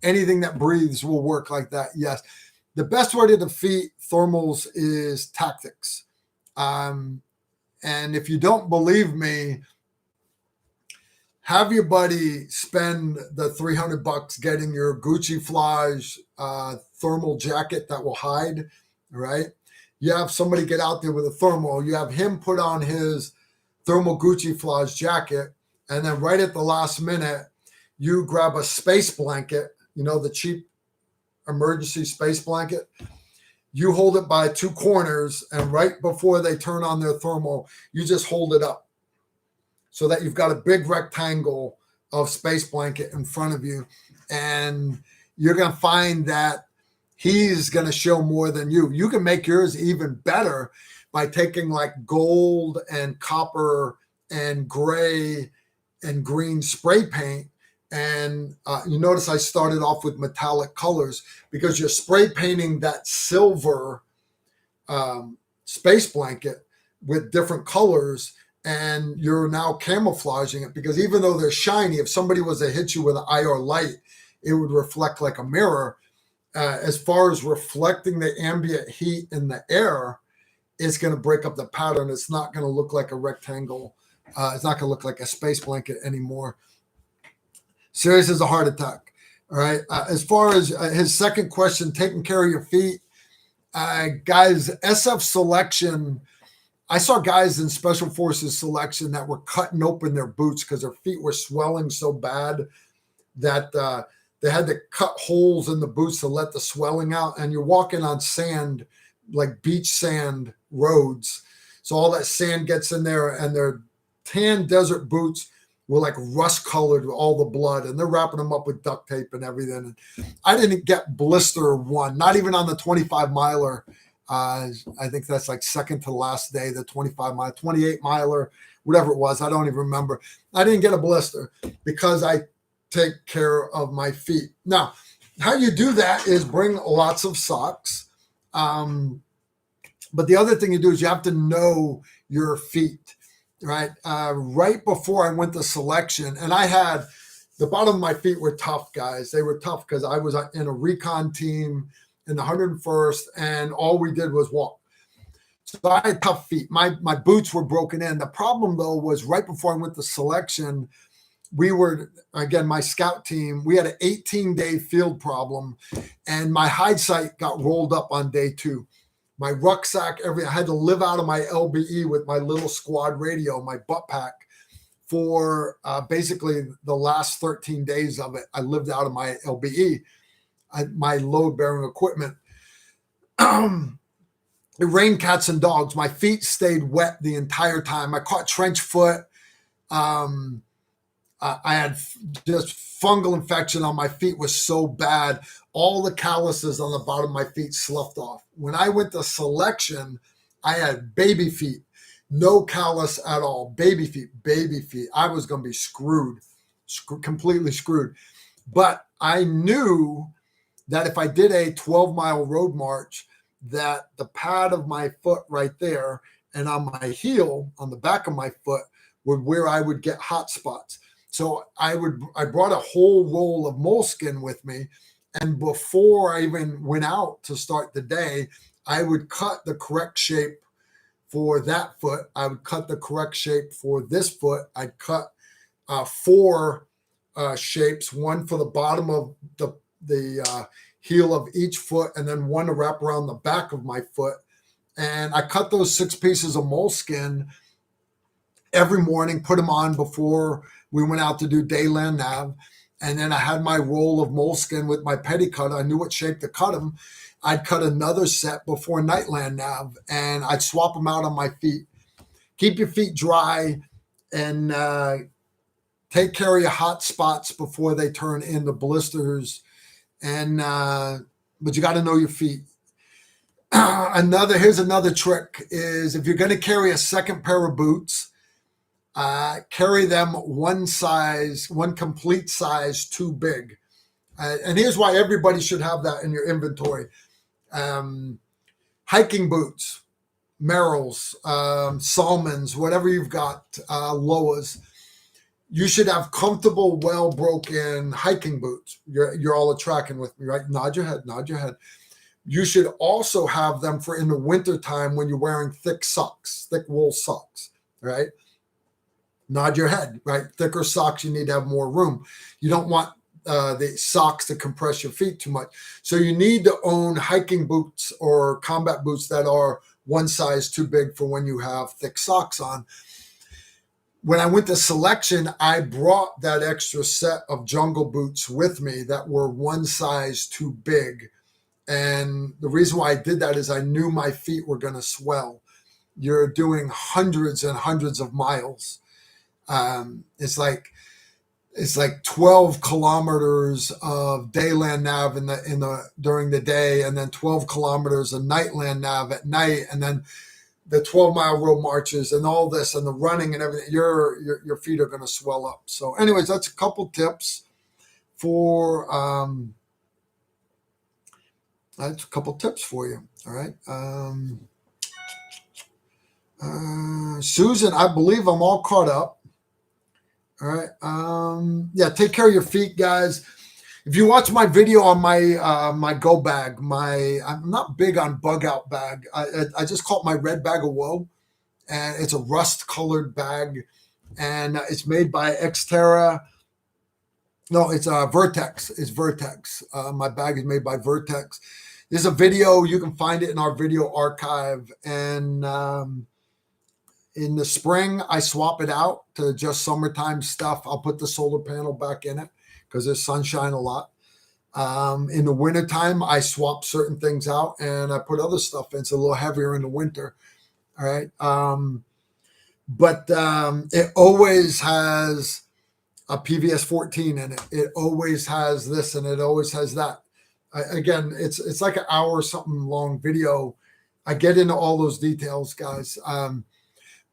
Anything that breathes will work like that. Yes. The best way to defeat thermals is tactics. And if you don't believe me, have your buddy spend the $300 getting your Gucci flage thermal jacket that will hide, right? You have somebody get out there with a thermal. You have him put on his thermal Gucci flage jacket, and then right at the last minute, you grab a space blanket, the cheap emergency space blanket. You hold it by two corners, and right before they turn on their thermal, you just hold it up so that you've got a big rectangle of Space Blanket in front of you, and you're going to find that he's going to show more than you. You can make yours even better by taking like gold and copper and gray and green spray paint. And you notice I started off with metallic colors because you're spray painting that silver Space Blanket with different colors, and you're now camouflaging it, because even though they're shiny, if somebody was to hit you with an IR light, it would reflect like a mirror. As far as reflecting the ambient heat in the air, it's going to break up the pattern. It's not going to look like a rectangle. It's not going to look like a Space Blanket anymore. Serious as a heart attack. All right. As far as his second question, taking care of your feet, guys, SF selection, I saw guys in Special Forces selection that were cutting open their boots because their feet were swelling so bad that they had to cut holes in the boots to let the swelling out. And you're walking on sand, like beach sand roads. So all that sand gets in there, and their tan desert boots were like rust colored with all the blood, and they're wrapping them up with duct tape and everything. And I didn't get blister one, not even on the 25 miler. I think that's like second to last day, the 25 mile, 28 miler, whatever it was. I don't even remember. I didn't get a blister because I take care of my feet. Now, how you do that is bring lots of socks. But the other thing you do is you have to know your feet. Right. Right before I went to selection, and I had the bottom of my feet were tough, guys. They were tough because I was in a recon team in the 101st, and all we did was walk. So I had tough feet. My boots were broken in. The problem, though, was right before I went to selection, we were, again, my scout team, we had an 18-day field problem, and my hide site got rolled up on day 2. My rucksack, I had to live out of my LBE with my little squad radio, my butt pack, for basically the last 13 days of it. I lived out of my LBE, my load-bearing equipment. It rained cats and dogs. My feet stayed wet the entire time. I caught trench foot. I had just fungal infection on my feet was so bad. All the calluses on the bottom of my feet sloughed off. When I went to selection, I had baby feet, no callus at all. Baby feet. I was going to be screwed, completely screwed. But I knew that if I did a 12-mile road march, that the pad of my foot right there and on my heel, on the back of my foot, were where I would get hot spots. So I brought a whole roll of moleskin with me. And before I even went out to start the day, I would cut the correct shape for that foot. I would cut the correct shape for this foot. I'd cut 4 shapes, one for the bottom of the heel of each foot, and then one to wrap around the back of my foot. And I cut those 6 pieces of moleskin every morning, put them on before we went out to do dayland nav. And then I had my roll of moleskin with my petty cut. I knew what shape to cut them. I'd cut another set before nightland nav, and I'd swap them out on my feet. Keep your feet dry, and take care of your hot spots before they turn into blisters. And but you got to know your feet. Here's another trick is if you're going to carry a second pair of boots, carry them one complete size too big. And here's why everybody should have that in your inventory. Hiking boots, Merrells, Salmons, whatever you've got, Loas. You should have comfortable, well-broken hiking boots. You're all tracking with me, right? Nod your head. You should also have them for in the wintertime when you're wearing thick wool socks, right? Nod your head, right? Thicker socks, you need to have more room. You don't want the socks to compress your feet too much. So you need to own hiking boots or combat boots that are one size too big for when you have thick socks on. When I went to selection, I brought that extra set of jungle boots with me that were one size too big. And the reason why I did that is I knew my feet were going to swell. You're doing hundreds and hundreds of miles. It's like it's like 12 kilometers of dayland nav during the day, and then 12 kilometers of nightland nav at night, and then the 12-mile road marches and all this and the running and everything. Your feet are going to swell up. So anyways, that's a couple tips for that's a couple tips for you. All right. Susan, I believe I'm all caught up. All right. Yeah, take care of your feet, guys. If you watch my video on my my go bag, I'm not big on bug out bag. I just call it my red bag of woe, and it's a rust colored bag, and it's made by Xterra. No, it's Vertex. It's Vertex. My bag is made by Vertex. There's a video. You can find it in our video archive. And in the spring, I swap it out to just summertime stuff. I'll put the solar panel back in it because there's sunshine a lot. In the wintertime, I swap certain things out and I put other stuff in. It's a little heavier in the winter. All right. But it always has a PVS 14 in it. It always has this and it always has that. Again, it's like an hour or something long video. I get into all those details, guys.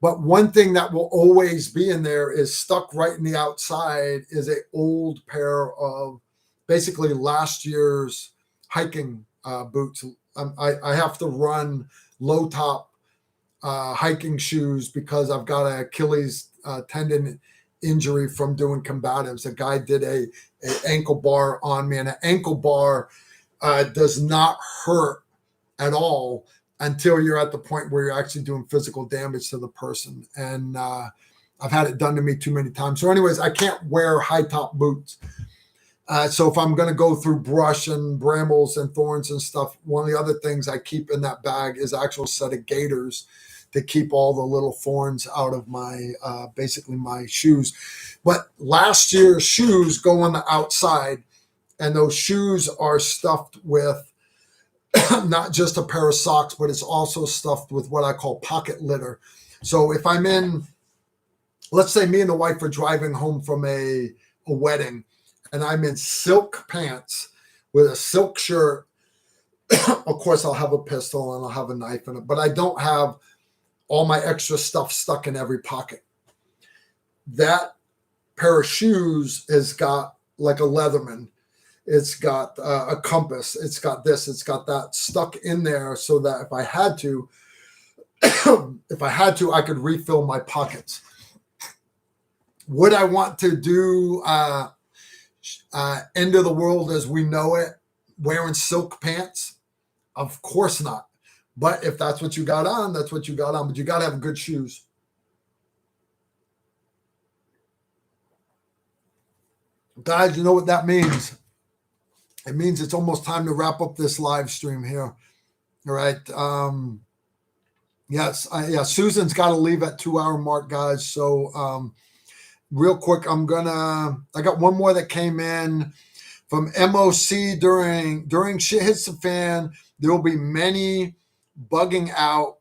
But one thing that will always be in there is stuck right in the outside is an old pair of basically last year's hiking boots. I have to run low top hiking shoes because I've got an Achilles tendon injury from doing combatives. A guy did a ankle bar on me, and an ankle bar does not hurt at all until you're at the point where you're actually doing physical damage to the person. And I've had it done to me too many times. So anyways, I can't wear high top boots. So if I'm going to go through brush and brambles and thorns and stuff, one of the other things I keep in that bag is an actual set of gaiters to keep all the little thorns out of my, basically my shoes. But last year's shoes go on the outside, and those shoes are stuffed with not just a pair of socks, but it's also stuffed with what I call pocket litter. So if I'm in, let's say me and the wife are driving home from a wedding, and I'm in silk pants with a silk shirt, of course I'll have a pistol and I'll have a knife in it, but I don't have all my extra stuff stuck in every pocket. That pair of shoes has got like a Leatherman. It's got a compass. It's got this. It's got that stuck in there so that if I had to, I could refill my pockets. Would I want to do end of the world as we know it, wearing silk pants? Of course not. But if that's what you got on, that's what you got on. But you got to have good shoes. Guys, you know what that means? It means it's almost time to wrap up this live stream here. All right. Yes. Susan's got to leave at 2-hour mark, guys. So real quick, I got one more that came in from MOC during Shit Hits the Fan. There will be many bugging out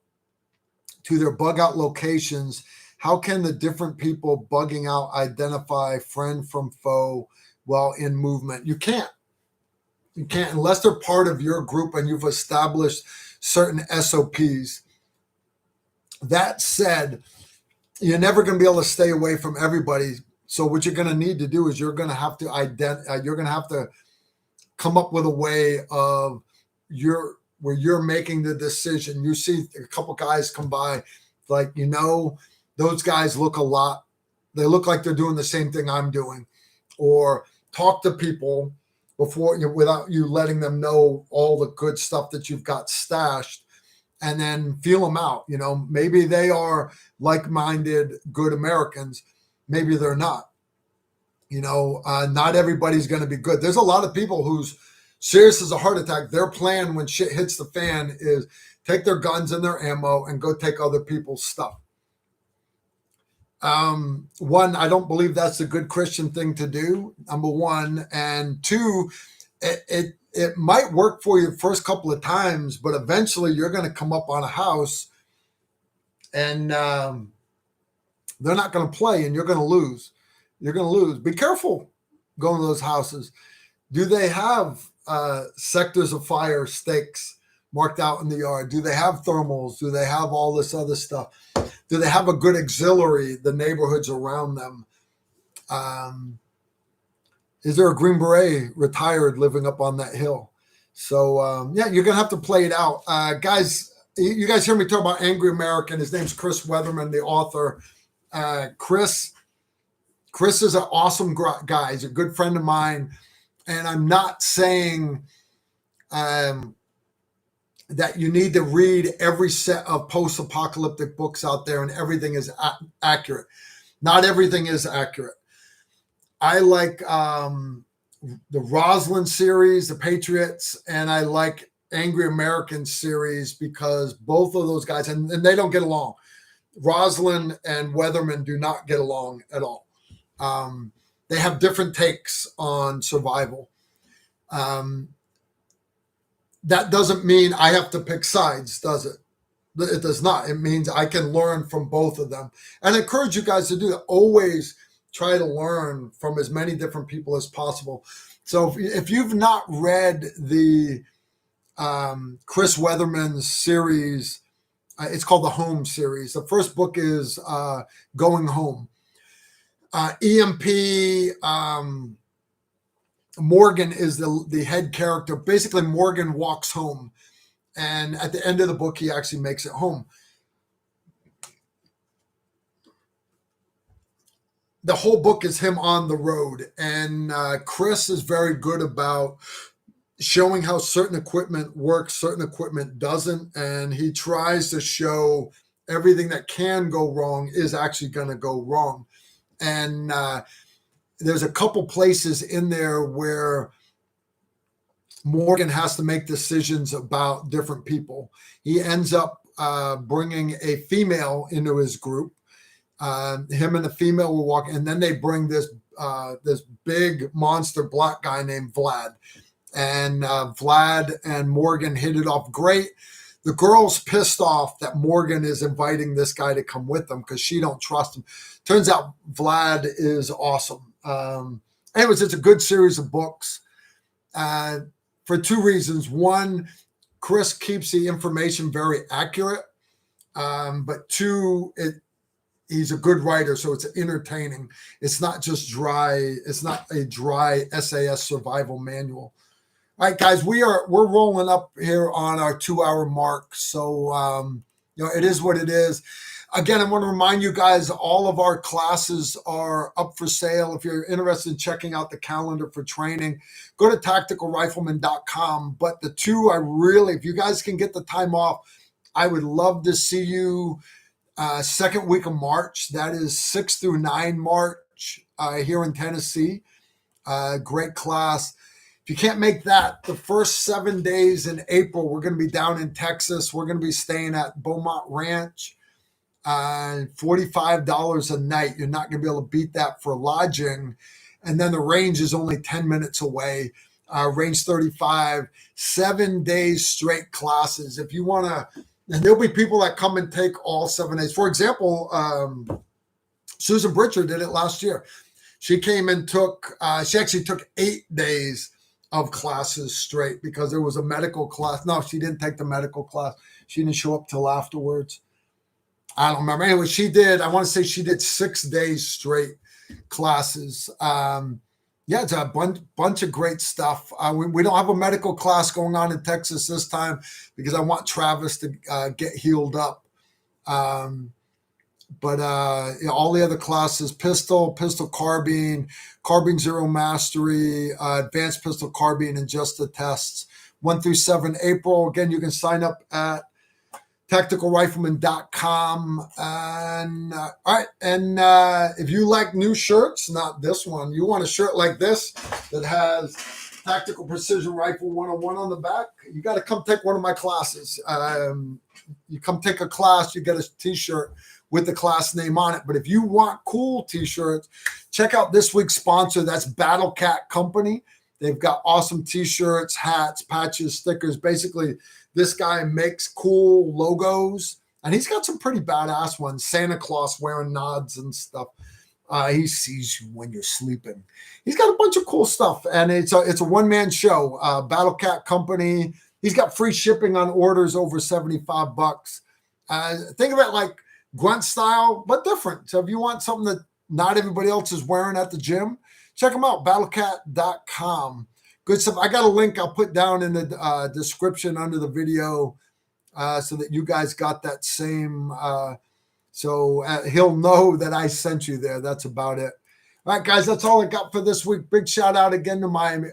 to their bug out locations. How can the different people bugging out identify friend from foe while in movement? You can't unless they're part of your group and you've established certain SOPs. That said, you're never going to be able to stay away from everybody. So what you're going to need to do is you're going to have to come up with a way of where you're making the decision. You see a couple guys come by, like, those guys look they look like they're doing the same thing I'm doing. Or talk to people without you letting them know all the good stuff that you've got stashed, and then feel them out. Maybe they are like-minded, good Americans. Maybe they're not. Not everybody's going to be good. There's a lot of people who's serious as a heart attack. Their plan when shit hits the fan is take their guns and their ammo and go take other people's stuff. One, I don't believe that's a good Christian thing to do, number one. And two, it might work for you the first couple of times, but eventually you're going to come up on a house and they're not going to play and you're going to lose. You're going to lose. Be careful going to those houses. Do they have sectors of fire stakes marked out in the yard? Do they have thermals? Do they have all this other stuff? Do they have a good auxiliary, the neighborhoods around them? Is there a Green Beret retired living up on that hill? So, yeah, you're going to have to play it out. Guys, you guys hear me talk about Angry American. His name's Chris Weatherman, the author. Chris is an awesome guy. He's a good friend of mine. And I'm not saying that you need to read every set of post-apocalyptic books out there and everything is accurate. Not everything is accurate. I like the Roslin series, the Patriots, and I like Angry American series because both of those guys, and they don't get along. Roslin and Weatherman do not get along at all. They have different takes on survival. That doesn't mean I have to pick sides, does it? It does not. It means I can learn from both of them. And I encourage you guys to do that. Always try to learn from as many different people as possible. So if you've not read the Chris Weatherman's series, it's called the Home series. The first book is Going Home. EMP Morgan is the head character. Basically, Morgan walks home. And at the end of the book, he actually makes it home. The whole book is him on the road. And Chris is very good about showing how certain equipment works, certain equipment doesn't. And he tries to show everything that can go wrong is actually going to go wrong. And there's a couple places in there where Morgan has to make decisions about different people. He ends up bringing a female into his group. Him and the female will walk, and then they bring this big monster black guy named Vlad. And Vlad and Morgan hit it off great. The girl's pissed off that Morgan is inviting this guy to come with them because she don't trust him. Turns out Vlad is awesome. Anyways, it's a good series of books for two reasons. One, Chris keeps the information very accurate. But two, he's a good writer, so it's entertaining. It's not just dry. It's not a dry SAS survival manual. All right, guys, we're rolling up here on our 2-hour mark. So, it is what it is. Again, I want to remind you guys, all of our classes are up for sale. If you're interested in checking out the calendar for training, go to tacticalrifleman.com. But the two if you guys can get the time off, I would love to see you second week of March. That is 6 through 9 March here in Tennessee. Great class. If you can't make that, the first 7 days in April, we're going to be down in Texas. We're going to be staying at Beaumont Ranch. $45 a night. You're not going to be able to beat that for lodging. And then the range is only 10 minutes away. Range 35, 7 days straight classes. If you want to, and there'll be people that come and take all 7 days. For example, Susan Britcher did it last year. She came and she actually took 8 days of classes straight because there was a medical class. No, she didn't take the medical class. She didn't show up till afterwards. I don't remember. Anyway, she did. I want to say she did 6 days straight classes. It's a bunch of great stuff. We don't have a medical class going on in Texas this time because I want Travis to get healed up. But all the other classes, pistol carbine, carbine zero mastery, advanced pistol carbine, and just the tests, 1 through 7 April. Again, you can sign up at tacticalrifleman.com. And all right. And if you like new shirts, not this one, you want a shirt like this that has Tactical Precision Rifle 101 on the back, you got to come take one of my classes. You come take a class, you get a t-shirt with the class name on it. But if you want cool t-shirts, check out this week's sponsor. That's Battle Cat Company. They've got awesome t-shirts, hats, patches, stickers. Basically, this guy makes cool logos, and he's got some pretty badass ones. Santa Claus wearing nods and stuff. He sees you when you're sleeping. He's got a bunch of cool stuff, and it's a one-man show. Battle Cat Company. He's got free shipping on orders over $75. Think of it like Grunt style, but different. So if you want something that not everybody else is wearing at the gym, check them out, battlecat.com. Good stuff. I got a link I'll put down in the description under the video so that you guys got that same. So he'll know that I sent you there. That's about it. All right, guys, that's all I got for this week. Big shout out again to my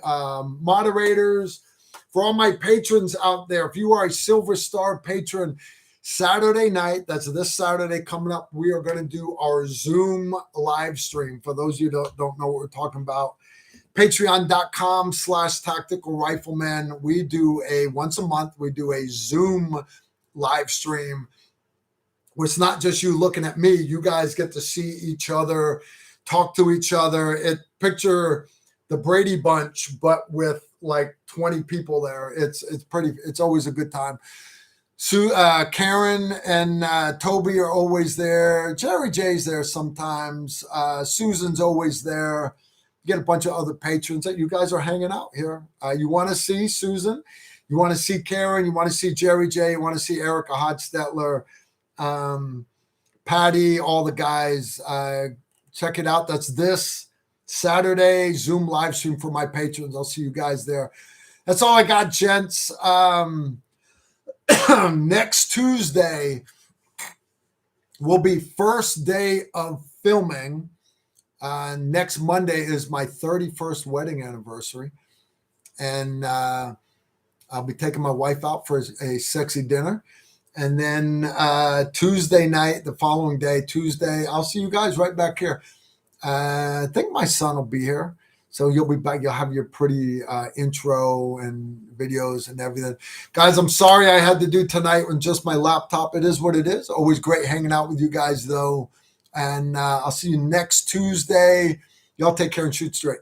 moderators, for all my patrons out there. If you are a Silver Star patron, Saturday night, that's this Saturday coming up, we are going to do our Zoom live stream. For those of you that don't know what we're talking about, patreon.com/tactical rifleman. We do once a month, we do a Zoom live stream where it's not just you looking at me. You guys get to see each other, talk to each other. Picture the Brady Bunch, but with like 20 people there. It's always a good time. Karen and Toby are always there. Jerry J's there sometimes. Susan's always there. You get a bunch of other patrons that you guys are hanging out here. You want to see Susan, you want to see Karen, you want to see Jerry J, you want to see Erica Hodstettler, Patty, all the guys. Check it out. That's this Saturday Zoom live stream for my patrons. I'll see you guys there. That's all I got, gents. Next Tuesday will be first day of filming. Next Monday is my 31st wedding anniversary. And I'll be taking my wife out for a sexy dinner. And then Tuesday night, the following day, Tuesday, I'll see you guys right back here. I think my son will be here. So you'll be back. You'll have your pretty intro and videos and everything. Guys, I'm sorry I had to do tonight with just my laptop. It is what it is. Always great hanging out with you guys, though. And I'll see you next Tuesday. Y'all take care and shoot straight.